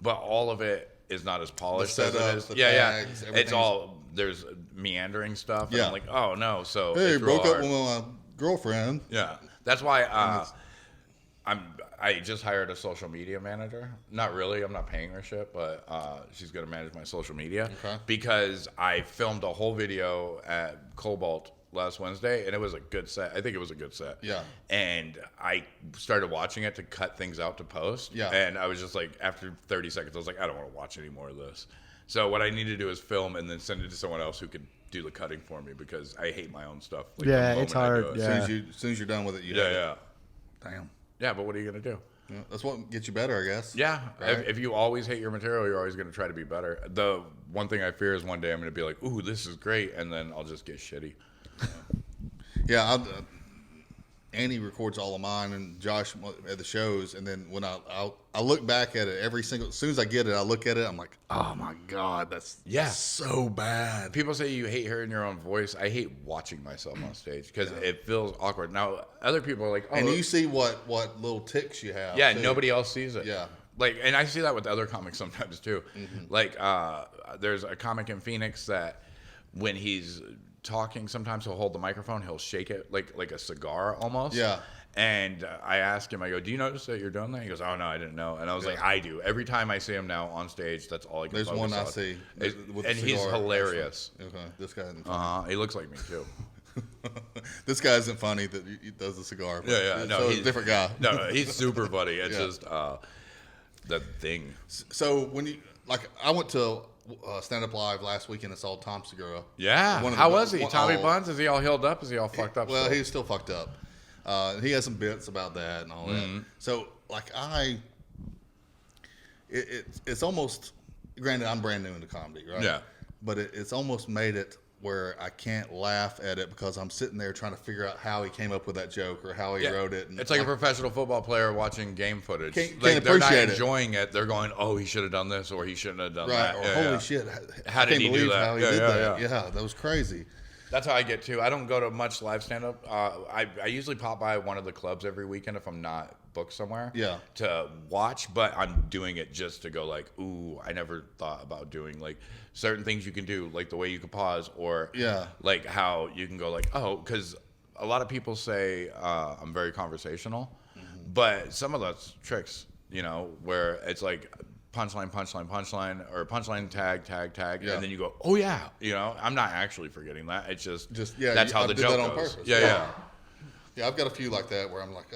but all of it is not as polished as it setups, is. the tags, It's everything's- all, there's meandering stuff. And Yeah. I'm like, oh no. So Hey, it's real broke up hard. with my girlfriend. Yeah, that's why I just hired a social media manager. Not really, I'm not paying her shit, but she's gonna manage my social media. Okay. Because I filmed a whole video at Cobalt last Wednesday, and it was a good set. I think it was a good set. Yeah. And I started watching it to cut things out to post. Yeah. And I was just like, after 30 seconds, I was like, I don't want to watch any more of this. So what I need to do is film and then send it to someone else who could do the cutting for me because I hate my own stuff. Like, the Yeah, moment it's I do hard, it. yeah. As soon as you're done with it, you Yeah, hate it. yeah. Damn. Yeah, but what are you going to do? Yeah, that's what gets you better, I guess. Yeah, Right? if you always hate your material, you're always going to try to be better. The one thing I fear is one day I'm going to be like, ooh, this is great, and then I'll just get shitty. Yeah, Annie records all of mine, and Josh at the shows. And then when I look back at it as soon as I get it, I look at it. I'm like, oh my god, that's so bad. People say you hate hearing your own voice. I hate watching myself on stage because it feels awkward. Now, other people are like, oh. And you see what little ticks you have. Yeah, too. nobody else sees it. Yeah. Like, and I see that with other comics sometimes too. Like, there's a comic in Phoenix that when he's talking, sometimes he'll hold the microphone, he'll shake it like a cigar almost. Yeah. And I ask him, I go, do you notice that you're doing that? He goes, oh no, I didn't know. And I was like, I do. Every time I see him now on stage, that's all I can There's focus one I on. see. with And the he's cigar, hilarious. actually. Okay, this guy isn't funny. He looks like me too. This guy isn't funny that he does the cigar. But Yeah. No, so he's a different guy. No, he's super funny. It's Yeah. just the thing. So when you I went to Stand Up Live last weekend and saw Tom Segura. Yeah. One of How the- was he? one- Tommy oh, Buns? Is he all healed up? Is he all fucked up? Well, still? he's still fucked up. He has some bits about that and all that. So it's almost, granted, I'm brand new into comedy, right? Yeah. But it's almost made it where I can't laugh at it because I'm sitting there trying to figure out how he came up with that joke or how he wrote it. And It's like a professional football player watching game footage. Can't Like, they're not appreciate it. enjoying it. They're going, oh, he should have done this or he shouldn't have done right. that. Or Yeah, holy yeah. shit! How I did can't he do believe that? how he Yeah, did yeah, that. yeah. Yeah, that was crazy. That's how I get too. I don't go to much live stand up. I usually pop by one of the clubs every weekend if I'm not booked somewhere. Yeah. To watch, but I'm doing it just to go like, ooh, I never thought about doing like certain things you can do, like the way you can pause or like how you can go like, oh, because a lot of people say I'm very conversational, but some of those tricks, where it's like punchline, or punchline, tag, and then you go, oh yeah, I'm not actually forgetting that. It's just that's how I the did joke that on goes. purpose. Yeah. Yeah, I've got a few like that where I'm like,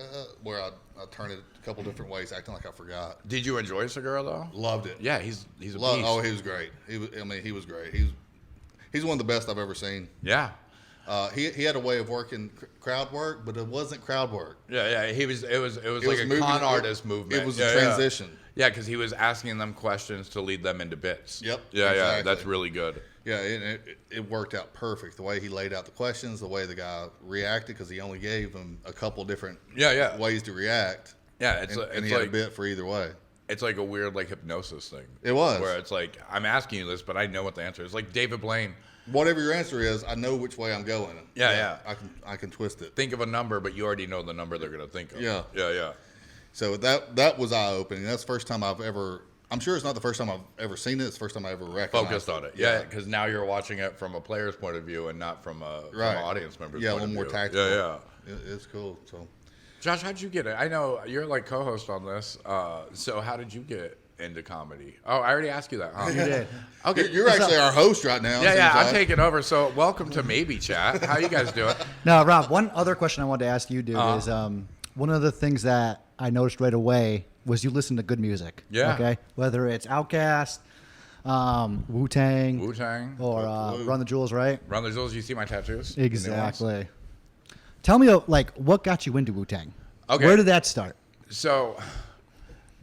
where I turn it a couple different ways, acting like I forgot. Did you enjoy Segura though? Loved it. Yeah, he's a beast. Oh, he was great. He was great. He's one of the best I've ever seen. Yeah. He had a way of working crowd work, but it wasn't crowd work. Yeah. It was like a moving- con artist movement. It was a transition. Yeah, because he was asking them questions to lead them into bits. Yep, Yeah, exactly. that's really good. Yeah, it worked out perfect. The way he laid out the questions, the way the guy reacted, because he only gave him a couple different ways to react. Yeah, and it's he had a like bit for either way. it's like a weird like hypnosis thing. It was. Where it's like I'm asking you this, but I know what the answer is. Like David Blaine. Whatever your answer is, I know which way I'm going. Yeah. I can twist it. Think of a number, but you already know the number they're gonna think of. Yeah. Yeah. So that was eye opening. That's the first time I've ever. I'm sure it's not the first time I've ever seen it. It's the first time I ever recognized Focused on it. Yeah, because now you're watching it from a player's point of view and not from from an audience member's point of view. Yeah, a little more tactical. Yeah. It's cool. So, Josh, how'd you get it? I know you're like co-host on this. So how did you get into comedy? Oh, I already asked you that, huh? You did. Okay. you're actually our host right now. Yeah, seems I'm like. taking over. So welcome to Maybe Chat. How you guys doing? Now, Rob, one other question I wanted to ask you, dude, is one of the things that I noticed right away was you listen to good music. Yeah. Okay. Whether it's Outkast, Wu-Tang, or Run the Jewels, right? Run the Jewels. You see my tattoos? The new ones? Exactly. Tell me, like, what got you into Wu-Tang? Okay. Where did that start? So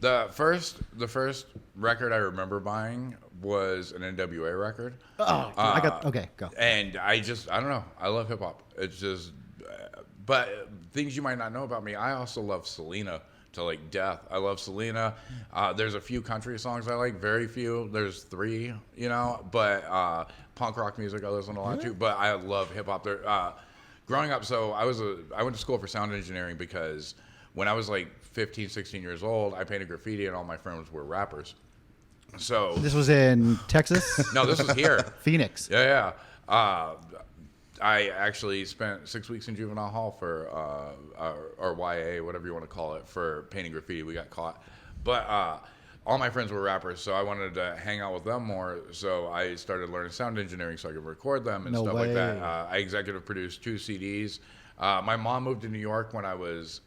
the first record I remember buying was an NWA record. Oh, I got. Okay, go. And I don't know. I love hip hop. It's just, but things you might not know about me. I also love Selena to like death. I love Selena. There's a few country songs I like, very few. There's 3, but punk rock music I listen to a lot too. But I love hip hop. Growing up, so I went to school for sound engineering because when I was like 15, 16 years old, I painted graffiti and all my friends were rappers. So This was in Texas? no, this was here. Phoenix. Yeah. I actually spent 6 weeks in juvenile hall for, or YA, whatever you want to call it, for painting graffiti. We got caught. But all my friends were rappers, so I wanted to hang out with them more. So I started learning sound engineering so I could record them and No stuff way. like that. I executive produced 2 CDs. My mom moved to New York when I was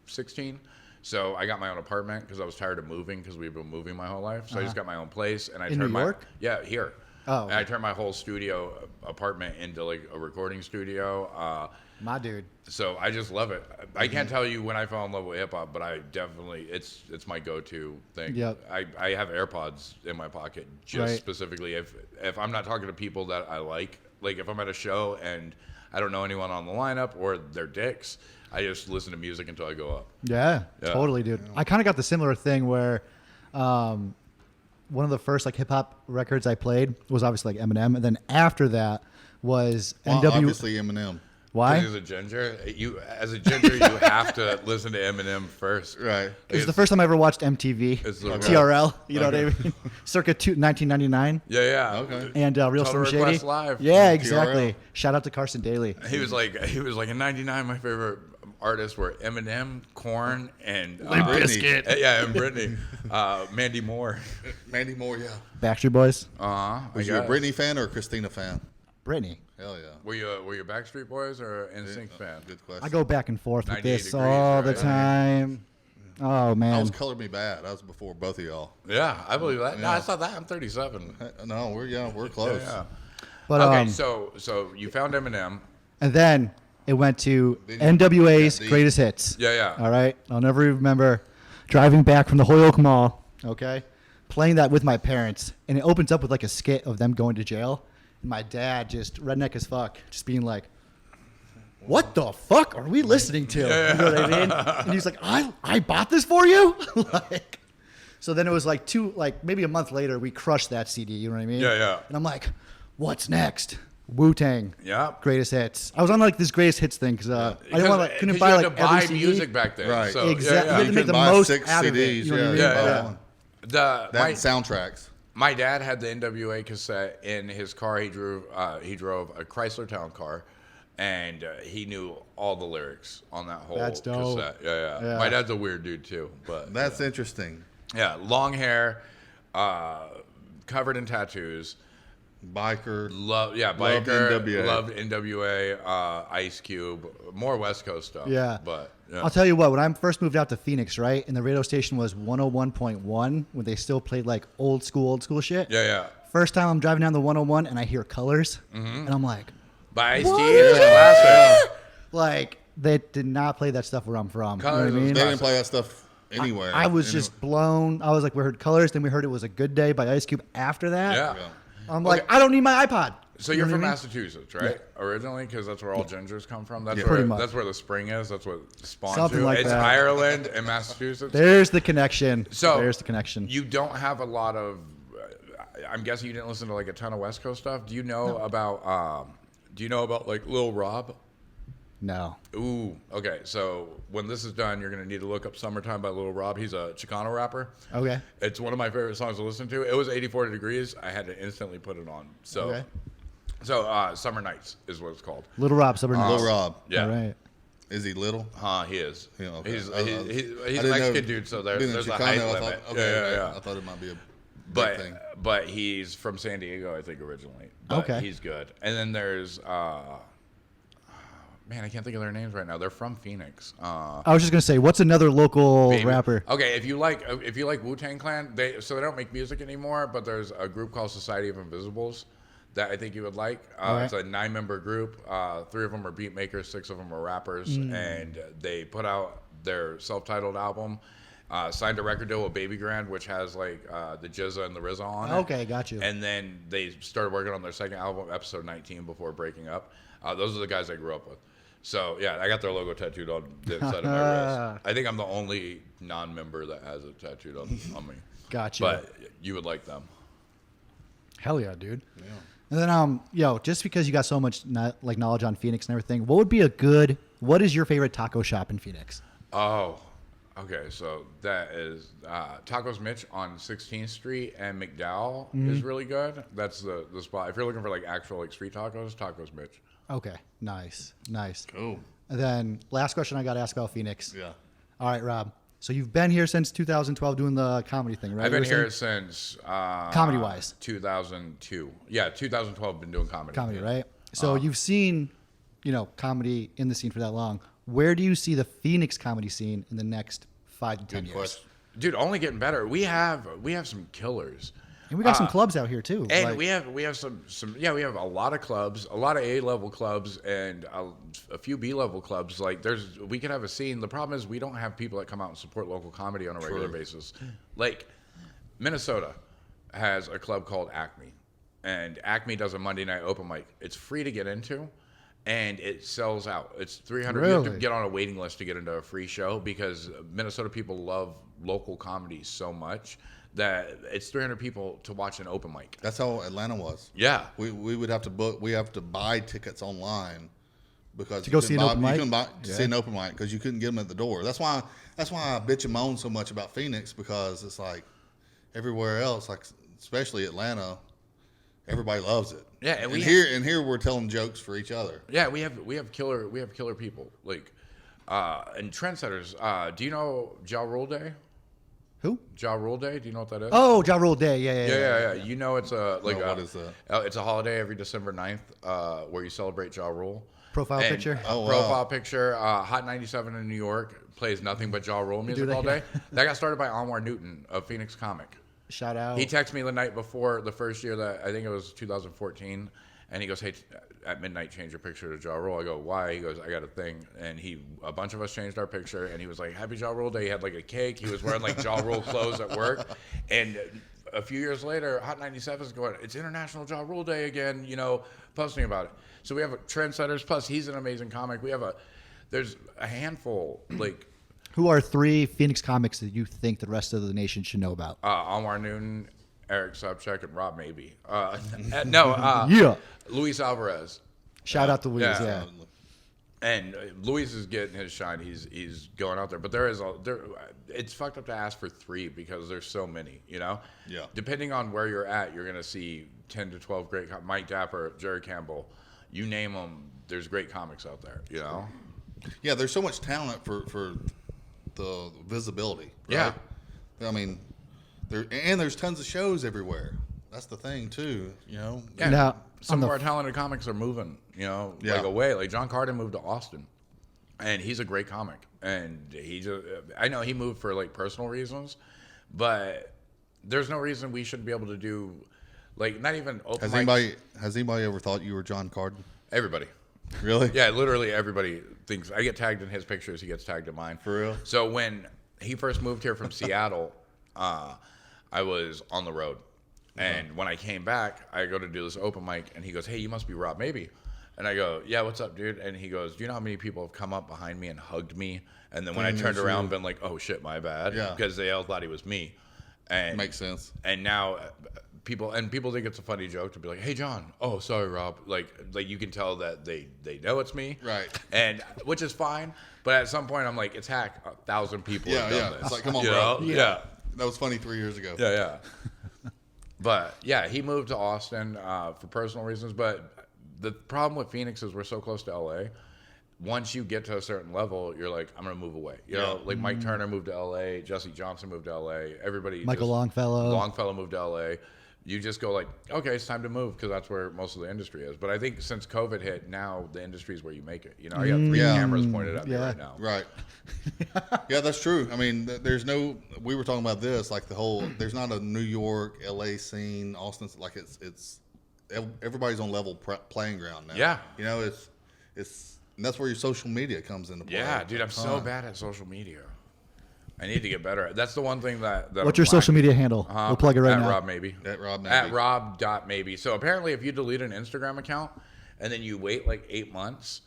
16. So I got my own apartment because I was tired of moving because we've been moving my whole life. So I just got my own place. And I In turned New York? Yeah, here. Oh. And I turned my whole studio apartment into like a recording studio. My dude. So I just love it. I can't tell you when I fell in love with hip hop, but I definitely it's my go-to thing. Yep. I have AirPods in my pocket just Right. specifically if I'm not talking to people that I like if I'm at a show and I don't know anyone on the lineup or they're dicks, I just listen to music until I go up. Yeah, Yeah. totally, dude. I kind of got the similar thing where one of the first like hip hop records I played was obviously like Eminem, and then after that was Well, NW. obviously Eminem. Why? As a ginger, as a ginger, you have to listen to Eminem first. Right. It was the first time I ever watched MTV, It's the- TRL. You know what I mean? Circa 1999, Yeah. Okay. and Real Total Slim Request Shady. Live. Yeah, exactly. TRL. Shout out to Carson Daly. He was like in '99. My favorite artists were Eminem, Korn, and Britney. Yeah, and Britney, Mandy Moore. Mandy Moore, yeah. Backstreet Boys, Was you a Britney fan or a Christina fan? Britney. Hell yeah. Were you a Backstreet Boys or NSYNC fan? Good question. I go back and forth with 98 this degrees, all the right? time. Oh I man. was Color Me Bad. I was before both of y'all. Yeah, I believe that. No, Yeah. I saw that. I'm 37. No, we're close. Yeah. But Okay, so you found Eminem. and then it went to Then NWA's got the- Greatest Hits. Yeah. All right. I'll never remember driving back from the Holyoke Mall, okay, playing that with my parents. And it opens up with like a skit of them going to jail. And my dad, just redneck as fuck, just being like, what the fuck are we listening to? You know what I mean? And he's like, I bought this for you? Like, so then it was like maybe a month later, we crushed that CD. You know what I mean? Yeah. And I'm like, what's next? Wu-Tang. Yeah. Greatest Hits. I was on like this greatest hits thing because I didn't want to couldn't you buy had like to buy every CD. music back then. Right. So, Exactly. You Yeah, had to make the buy most 6 out of it. CDs. You know what I mean? Yeah. That and soundtracks. My dad had the NWA cassette in his car. He drove a Chrysler Town Car, and he knew all the lyrics on that whole That's dope. cassette. Yeah. My dad's a weird dude too, but That's interesting. yeah, long hair, covered in tattoos. Biker. Biker. NWA. Loved NWA. Ice Cube. More West Coast stuff. Yeah. But yeah. I'll tell you what, when I first moved out to Phoenix, right, and the radio station was 101.1, when they still played like old school shit. Yeah. First time I'm driving down the 101 and I hear Colors, and I'm like, By Ice-T, it's a classic. Like, they did not play that stuff where I'm from. You know Colors what I was mean? They didn't play that stuff anywhere. I was just blown. I was like, we heard Colors, then we heard It Was a Good Day by Ice Cube after that. Yeah. I'm like, I don't need my iPod. So You you're know from what I mean? Massachusetts, right? Originally, because that's where all gingers come from. That's Pretty where much. that's where the spring is. That's what spawns Something you. like It's that. Ireland and Massachusetts. There's the connection. So there's the connection. You don't have a lot of. I'm guessing you didn't listen to like a ton of West Coast stuff. Do you know about? Do you know about like Lil Rob? No. Ooh, okay. So when this is done, you're gonna need to look up "Summertime" by Lil Rob. He's a Chicano rapper. Okay. It's one of my favorite songs to listen to. It was 84 degrees. I had to instantly put it on. So, Okay. Summer Nights is what it's called. Little Rob, Suburban. Lil Rob. Yeah. All right. Is he little? He is. Yeah, okay. He's I a didn't Mexican know- dude, so being there's a Chicano, height I limit. thought, okay, yeah. I thought it might be a big thing. But he's from San Diego, I think, originally. But Okay. he's good. And then there's man, I can't think of their names right now. They're from Phoenix. I was just gonna say, what's another local Baby. rapper? Okay, if you like Wu-Tang Clan, they don't make music anymore, but there's a group called Society of Invisibles that I think you would like. Alright. It's a 9-member group. 3 of them are beat makers, 6 of them are rappers, and they put out their self-titled album. Signed a record deal with Baby Grand, which has like the Jizza and the RZA on it. Okay, got you. And then they started working on their second album, Episode 19, before breaking up. Those are the guys I grew up with. So yeah, I got their logo tattooed on the inside of my wrist. I think I'm the only non-member that has it tattooed on me. Gotcha. But you would like them. Hell yeah, dude. Yeah. And then just because you got so much knowledge on Phoenix and everything, what is your favorite taco shop in Phoenix? Oh, okay. So that is Tacos Mitch on 16th Street and McDowell is really good. That's the spot. If you're looking for like actual like street tacos, Tacos Mitch. Okay, nice. Cool. And then last question I got to ask about Phoenix. Yeah. All right, Rob. So you've been here since 2012 doing the comedy thing, right? I've been You were here saying? since Comedy-wise. 2002. Yeah, 2012. Been doing comedy. Comedy, right? So you've seen, comedy in the scene for that long. Where do you see the Phoenix comedy scene in the next 5 to 10 Good years? question. Dude, only getting better. We have some killers. And we got some clubs out here too. And like- we have we have a lot of clubs, a lot of A-level clubs, and a few B-level clubs. Like we could have a scene. The problem is we don't have people that come out and support local comedy on a regular basis. Like Minnesota has a club called Acme, and Acme does a Monday night open mic. It's free to get into, and it sells out. It's 300. You have to Really? get on a waiting list to get into a free show because Minnesota people love local comedy so much that it's 300 people to watch an open mic. That's how Atlanta was. Yeah. We would have to book. We have to buy tickets online because To go see an open mic? You couldn't buy to see an open mic because you couldn't get them at the door. That's why I bitch and moan so much about Phoenix, because it's like everywhere else, like especially Atlanta, everybody loves it. Yeah, and here we're telling jokes for each other. Yeah, we have killer people like and trendsetters. Do you know Ja Rule Day? Who? Ja Rule Day. Do you know what that is? Oh, Ja Rule Day. Yeah. Yeah. You know it's a like No, what is that? It's a holiday every December 9th where you celebrate Ja Rule. Profile And picture. Oh, wow. Profile picture. Hot 97 in New York plays nothing but Ja Rule music that, all day. yeah. That got started by Anwar Newton, a Phoenix comic. Shout out. He texted me the night before the first year that I think it was 2014, and he goes, "Hey, at midnight, change your picture to Ja Rule." I go, "Why?" He goes, "I got a thing." And a bunch of us changed our picture, and he was like, "Happy Ja Rule Day." He had like a cake. He was wearing like Ja Rule clothes at work, and a few years later, Hot 97 is going, "It's International Ja Rule Day again," posting about it. So we have trendsetters. Plus, he's an amazing comic. There's a handful like. Who are 3 Phoenix comics that you think the rest of the nation should know about? Anwar Newton, Eric Sobchak, and Rob Maebe. Yeah. Luis Alvarez. Shout out to Luis. yeah. Yeah. And Luis is getting his shine. He's going out there. But it's fucked up to ask for 3 because there's so many, Yeah. Depending on where you're at, you're going to see 10 to 12 great Mike Dapper, Jerry Campbell. You name them, there's great comics out there, Yeah, there's so much talent for the visibility. Right? Yeah. I mean, there's tons of shows everywhere. That's the thing too. Yeah. Now, Some of our talented comics are moving, like away. Like John Carden moved to Austin, and he's a great comic. And I know he moved for like personal reasons, but there's no reason we shouldn't be able to do, like, not even open Has anybody ever thought you were John Carden? Everybody. Really? Yeah, literally everybody thinks. I get tagged in his pictures. He gets tagged in mine. For real? So when he first moved here from Seattle, I was on the road. And when I came back, I go to do this open mic, and he goes, "Hey, you must be Rob Maebe." And I go, "Yeah, what's up, dude?" And he goes, "Do you know how many people have come up behind me and hugged me? And then when I turned around, been like, oh, shit, my bad." Yeah. Because they all thought he was me. And Makes sense. And now people think it's a funny joke to be like, "Hey, John." "Oh, sorry, Rob." Like you can tell that they know it's me. Right. And which is fine. But at some point, I'm like, it's hack. 1,000 people have done this. It's like, come on, You bro. know? Yeah. That was funny 3 years ago. Yeah. But yeah, he moved to Austin for personal reasons. But the problem with Phoenix is we're so close to LA. Once you get to a certain level, you're like, I'm gonna move away. You know, like Mike Turner moved to LA, Jesse Johnson moved to LA, everybody. Michael Longfellow moved to LA. You just go like, okay, it's time to move because that's where most of the industry is. But I think since COVID hit, now the industry is where you make it. You know, I got 3 cameras pointed at me right now. Right. Yeah, that's true. I mean, there's no. We were talking about this, like the whole. There's not a New York, LA scene, Austin. Like it's everybody's on level playing ground now. Yeah. You know, it's and that's where your social media comes into play. Yeah, dude, I'm so bad at social media. I need to get better at. That's the one thing that What's your social media handle? We'll plug it right now. Rob Maebe. At Rob Maebe. At Rob.Maebe. So apparently, if you delete an Instagram account and then you wait like 8 months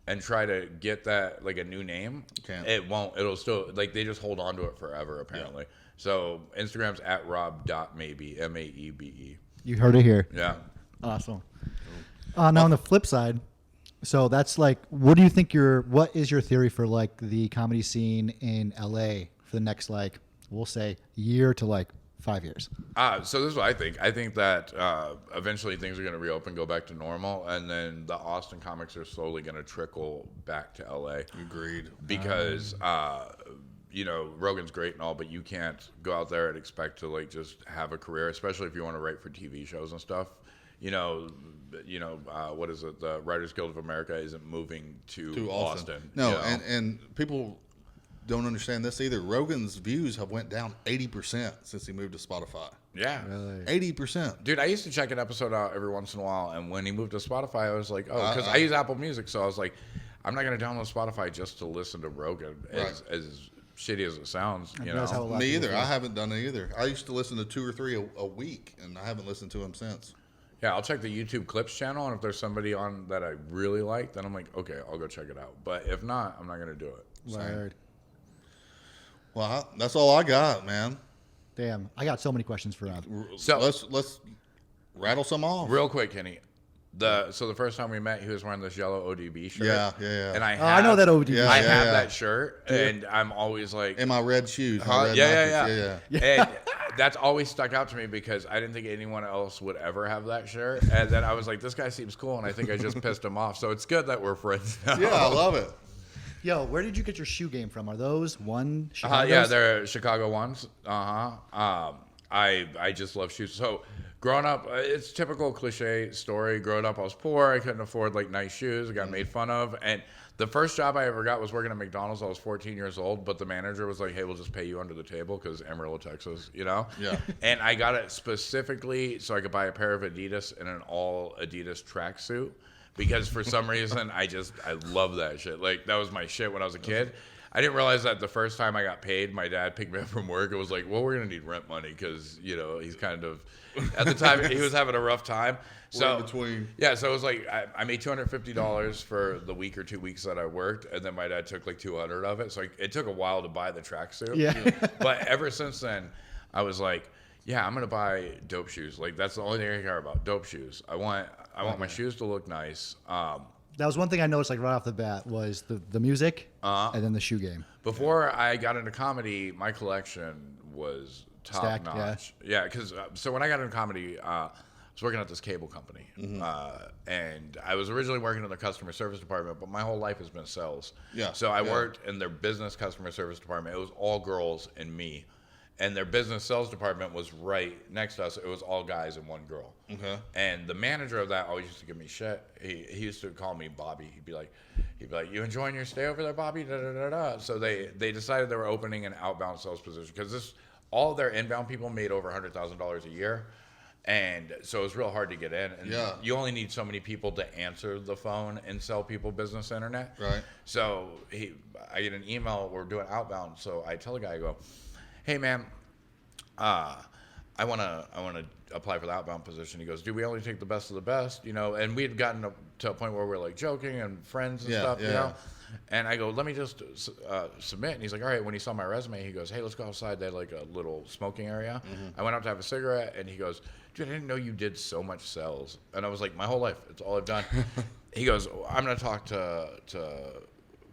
and try to get that like a new name, it won't. It'll still like they just hold on to it forever. Apparently. Yeah. So Instagram's at Rob.Maebe. Maebe. You heard it here. Yeah. Awesome. Now on the flip side, so that's like, what is your theory for like the comedy scene in LA for the next like, we'll say year to like 5 years? So this is what I think. I think that eventually things are going to reopen, go back to normal, and then the Austin comics are slowly going to trickle back to LA. Agreed. Because you know, Rogan's great and all, but you can't go out there and expect to like just have a career, especially if you want to write for TV shows and stuff. You know, what is it? The Writers Guild of America isn't moving to Austin. No, you know? and people don't understand this either. Rogan's views have went down 80% since he moved to Spotify. Yeah. Really? 80%. Dude, I used to check an episode out every once in a while, and when he moved to Spotify, I was like, oh, because I use Apple Music, so I was like, I'm not going to download Spotify just to listen to Rogan, as shitty as it sounds. You know? Me either. I haven't done it either. I used to listen to 2 or 3 a week, and I haven't listened to him since. Yeah, I'll check the YouTube Clips channel, and if there's somebody on that I really like, then I'm like, okay, I'll go check it out. But if not, I'm not going to do it. Word. Well, that's all I got, man. Damn, I got so many questions for Rob. So let's rattle some off. Real quick, Kenny. So the first time we met, he was wearing this yellow ODB shirt. Yeah. And I know that ODB. I have that shirt, and I'm always like, in my red shoes. Yeah. And that's always stuck out to me because I didn't think anyone else would ever have that shirt. And then I was like, this guy seems cool, and I think I just pissed him off. So it's good that we're friends now. Yeah, I love it. Yo, where did you get your shoe game from? Are those one Chicago's? Yeah, they're Chicago ones. I just love shoes. So growing up, it's typical cliche story. Growing up, I was poor. I couldn't afford like nice shoes. I got made fun of. And the first job I ever got was working at McDonald's. I was 14 years old, but the manager was like, hey, we'll just pay you under the table because Amarillo, Texas, you know? Yeah. And I got it specifically so I could buy a pair of Adidas and an all Adidas tracksuit. Because for some reason, I love that shit. Like, that was my shit when I was a kid. I didn't realize that the first time I got paid, my dad picked me up from work. It was like, well, we're going to need rent money because, you know, he's kind of, at the time, he was having a rough time. So, in between. Yeah, so it was like, I made $250 for the week or 2 weeks that I worked, and then my dad took like $200 of it. So it took a while to buy the tracksuit. Yeah. But ever since then, I was like, yeah, I'm going to buy dope shoes. Like, that's the only thing I care about, dope shoes. I want my shoes to look nice. That was one thing I noticed, like right off the bat, was the music and then the shoe game. Before I got into comedy, my collection was top notch. Yeah, because so when I got into comedy, I was working at this cable company, and I was originally working in the customer service department, but my whole life has been sales. Yeah. So I worked in their business customer service department. It was all girls and me. And their business sales department was right next to us. It was all guys and one girl. Okay. And the manager of that always used to give me shit. He used to call me Bobby. He'd be like, you enjoying your stay over there, Bobby? Da, da, da, da. So they decided they were opening an outbound sales position because all of their inbound people made over $100,000 a year. And so it was real hard to get in. And Yeah. you only need so many people to answer the phone and sell people business internet. Right. So I get an email, we're doing outbound. So I tell the guy, I go, hey, man, I want to apply for the outbound position. He goes, dude, we only take the best of the best, you know. And we had gotten to a point where we were like joking and friends and stuff, you know. And I go, let me just submit. And he's like, all right. When he saw my resume, he goes, hey, let's go outside. They had like a little smoking area. I went out to have a cigarette, and he goes, dude, I didn't know you did so much sales. And I was like, my whole life, it's all I've done. He goes, I'm going to talk to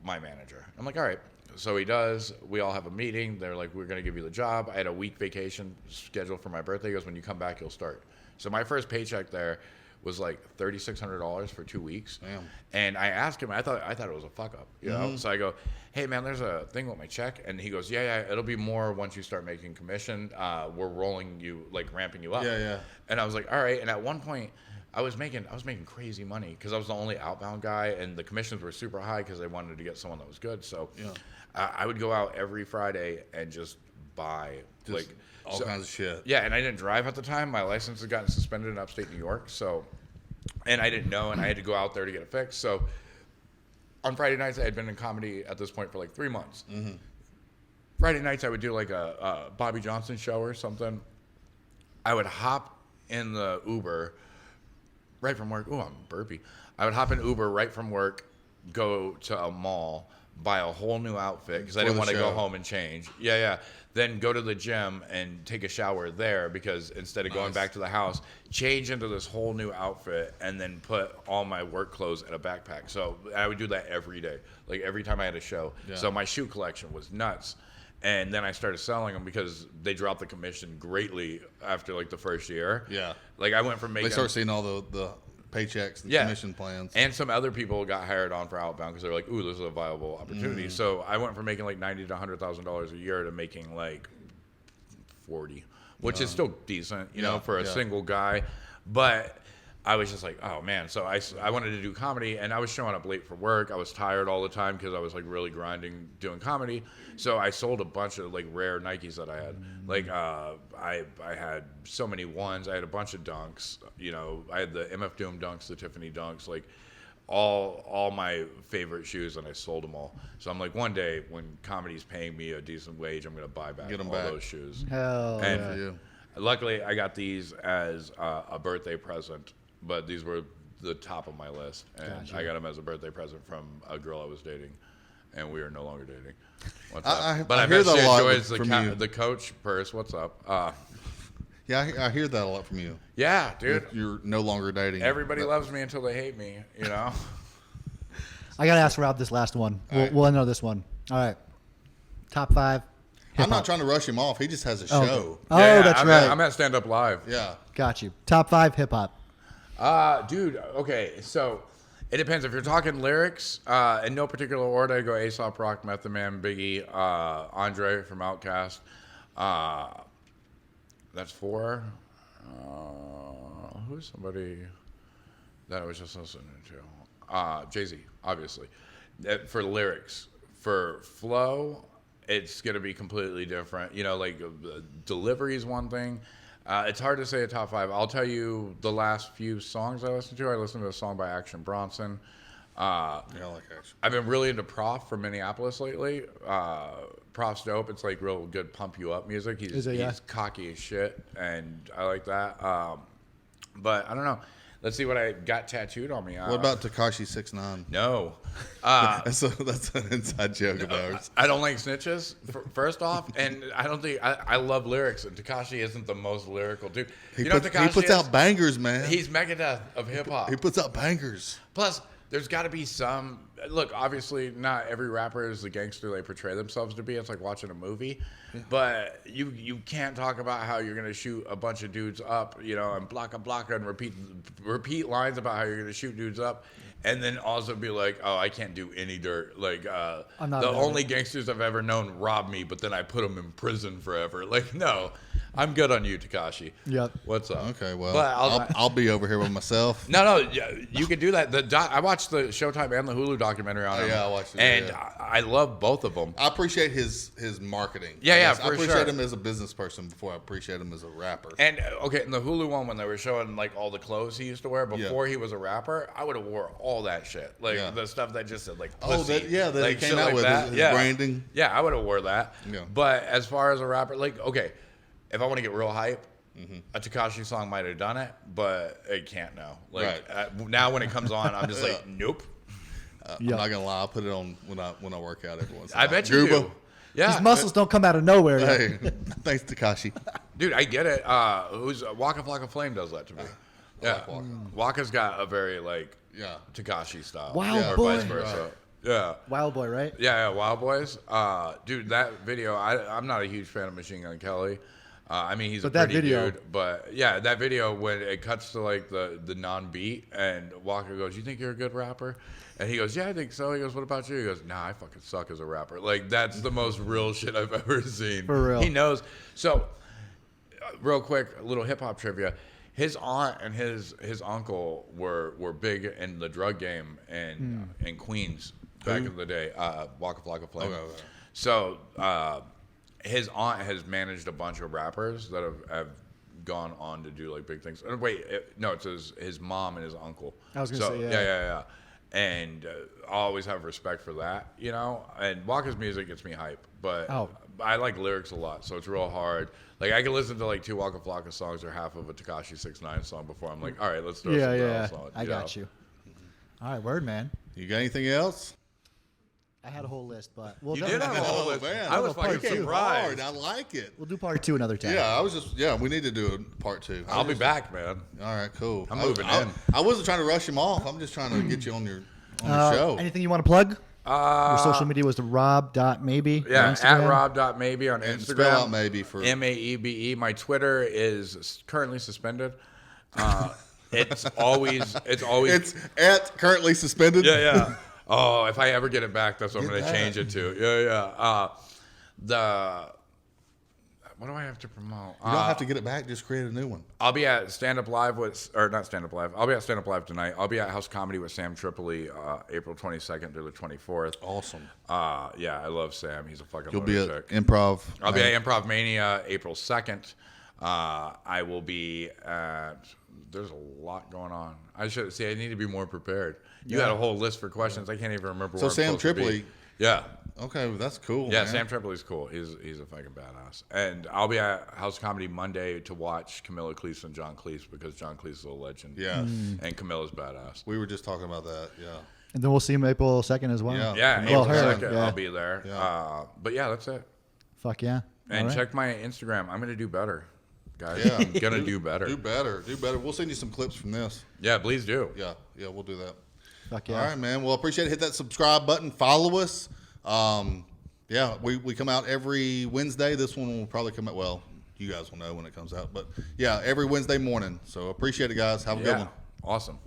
my manager. I'm like, all right. So he does. We all have a meeting. They're like, we're going to give you the job. I had a week vacation scheduled for my birthday. He goes, when you come back, you'll start. So my first paycheck there was like $3,600 for 2 weeks. Damn. And I asked him, I thought it was a fuck up, you know? So I go, hey man, there's a thing with my check. And he goes, yeah, it'll be more once you start making commission. We're rolling you, like ramping you up. Yeah. And I was like, all right. And at one point I was making crazy money because I was the only outbound guy, and the commissions were super high because they wanted to get someone that was good. So I would go out every Friday and just buy all kinds of shit. Yeah, and I didn't drive at the time. My license had gotten suspended in upstate New York, and I didn't know, and I had to go out there to get it fixed. So on Friday nights, I had been in comedy at this point for like 3 months. Friday nights, I would do like a Bobby Johnson show or something. I would hop in the Uber right from work. Oh, I'm burpy. I would hop in Uber right from work, go to a mall, buy a whole new outfit because I didn't want to go home and change. Yeah. Then go to the gym and take a shower there because instead of going back to the house, change into this whole new outfit and then put all my work clothes in a backpack. So I would do that every day, like every time I had a show. Yeah. So my shoe collection was nuts. And then I started selling them because they dropped the commission greatly after like the first year. Yeah. Like I went from making... They start seeing all the paychecks and commission plans. And some other people got hired on for outbound because they're like, ooh, this is a viable opportunity. So I went from making like $90,000 to $100,000 a year to making like 40, which is still decent, you know, for a single guy. But I was just like, oh man. So I wanted to do comedy, and I was showing up late for work. I was tired all the time because I was like really grinding doing comedy. So I sold a bunch of like rare Nikes that I had. Like I had so many ones. I had a bunch of dunks. You know, I had the MF Doom dunks, the Tiffany dunks, like all my favorite shoes, and I sold them all. So I'm like, one day when comedy's paying me a decent wage, I'm gonna buy back all those shoes. Hell and yeah. Luckily, I got these as a birthday present. But these were the top of my list, and I got them as a birthday present from a girl I was dating, and we are no longer dating. What's up? But I hear bet that she a lot enjoys from you. the coach purse. What's up? Yeah, I hear that a lot from you. Yeah, dude. You're no longer dating. Everybody loves me until they hate me, you know? I got to ask Rob this last one. We'll end on this one. All right. Top 5. I'm not trying to rush him off. He just has a show. Oh, Yeah, that's right. I'm at Stand Up Live. Yeah. Got you. Top 5 hip-hop. Dude, okay, so it depends. If you're talking lyrics, in no particular order, I go Aesop Rock, Method Man, Biggie, Andre from Outkast. That's 4. Who's somebody that I was just listening to? Jay-Z, obviously. For lyrics. For flow, it's going to be completely different. You know, like delivery is one thing. It's hard to say a top 5. I'll tell you the last few songs I listened to. I listened to a song by Action Bronson. I like Action. I've been really into Prof from Minneapolis lately. Prof's dope. It's like real good pump you up music. He's cocky as shit, and I like that. But I don't know. Let's see what I got tattooed on me. What about Tekashi 6ix9ine? No. That's an inside joke of ours. I don't like snitches, first off, and I don't think I love lyrics, and Tekashi isn't the most lyrical dude. He puts out bangers, man. He's Megadeth of hip hop. He puts out bangers. Plus, there's got to be some. Look, obviously, not every rapper is the gangster they portray themselves to be. It's like watching a movie. Yeah. But you can't talk about how you're going to shoot a bunch of dudes up, you know, and blocka and repeat lines about how you're going to shoot dudes up, and then also be like, oh, I can't do any dirt. Like, the only gangsters I've ever known robbed me, but then I put them in prison forever. Like, no. I'm good on you, Tekashi. Yep. What's up? Okay, well, But I'll be over here with myself. No, yeah, you can do that. I watched the Showtime and the Hulu documentary on him. Yeah, I watched it. And yeah. I love both of them. I appreciate his marketing. Yeah, I appreciate him as a business person before I appreciate him as a rapper. And okay, in the Hulu one, when they were showing like all the clothes he used to wear before he was a rapper, I would have wore all that shit, like the stuff that just said like pussy. That like, he came shit out like with that. his Yeah. branding. Yeah, I would have wore that. Yeah. But as far as a rapper, like okay, if I want to get real hype, a Tekashi song might have done it, but it can't now. Like now when it comes on, I'm just like, nope. I'm not gonna lie, I'll put it on when I work out every once in a I while. bet you do. Yeah, These muscles don't come out of nowhere. Hey, thanks, Tekashi. dude, I get it. Who's Waka Flocka Flame does that to me. Yeah, Waka. Waka's got a very like Yeah. Tekashi style, Wild or Boy. vice versa. Right. Yeah. Wild Boy, right? Yeah, Wild Boys. Dude, that video, I'm not a huge fan of Machine Gun Kelly. I mean, he's a that pretty video- dude. But yeah, that video, when it cuts to like the non-beat and Walker goes, "You think you're a good rapper?" And he goes, "Yeah, I think so." He goes, "What about you?" He goes, "Nah, I fucking suck as a rapper." Like, that's the most real shit I've ever seen. For real. He knows. So, real quick, a little hip-hop trivia. His aunt and his uncle were big in the drug game in Queens back in the day. Waka Flocka Flame. Okay. So his aunt has managed a bunch of rappers that have gone on to do like big things. Wait, no, it's his mom and his uncle. I was gonna say, yeah. yeah. And I always have respect for that, you know. And Waka's music gets me hype, but I like lyrics a lot, so it's real hard. Like I can listen to like 2 Waka Flocka songs or half of a Tekashi 6ix9ine song before I'm like, all right, let's throw something else on. I got you. All right, word, man. You got anything else? I had a whole list, but we'll You did have a whole list. Man. I was Part fucking two. surprised. Hard. I like it. We'll do part 2 another time. Yeah, we need to do a part 2. I'll be back, man. All right, cool. I'm moving in. I wasn't trying to rush him off. I'm just trying to get you on your show. Anything you want to plug? Your social media was the Rob.Maebe. Yeah, on Instagram? at Rob.Maebe on And Instagram. spell out maybe for Maebe. My Twitter is currently suspended. It's always. it's at currently suspended. Yeah. Oh, if I ever get it back, that's what I'm Get going to that. change it to. Yeah. What do I have to promote? You don't have to get it back. Just create a new one. I'll be at Stand Up Live not Stand Up Live. I'll be at Stand Up Live tonight. I'll be at House Comedy with Sam Tripoli, April 22nd to the 24th. Awesome. Yeah, I love Sam. He's a fucking You'll be lunatic. at Improv. I'll be at Improv Mania April 2nd. I will be at. There's a lot going on. I need to be more prepared. You had a whole list for questions. I can't even remember. So where I'm Sam supposed to be. Tripoli. Yeah. Okay, well, that's cool. Yeah, man. Sam Tripoli's cool. He's a fucking badass. And I'll be at House Comedy Monday to watch Camilla Cleese and John Cleese because John Cleese is a legend. Yeah. And Camilla's badass. We were just talking about that. Yeah. And then we'll see him April 2nd as well. Yeah. Yeah, Well, April her, 2nd, yeah. I'll be there. Yeah. But yeah, that's it. Fuck yeah. And All right. check my Instagram. I'm gonna do better, guys. Yeah. I'm gonna do better. Do better. We'll send you some clips from this. Yeah, please do. Yeah, we'll do that. Fuck yeah. All right, man. Well, appreciate it. Hit that subscribe button. Follow us. Yeah, we come out every Wednesday. This one will probably come out. Well, you guys will know when it comes out. But yeah, every Wednesday morning. So appreciate it, guys. Have a good one. Awesome.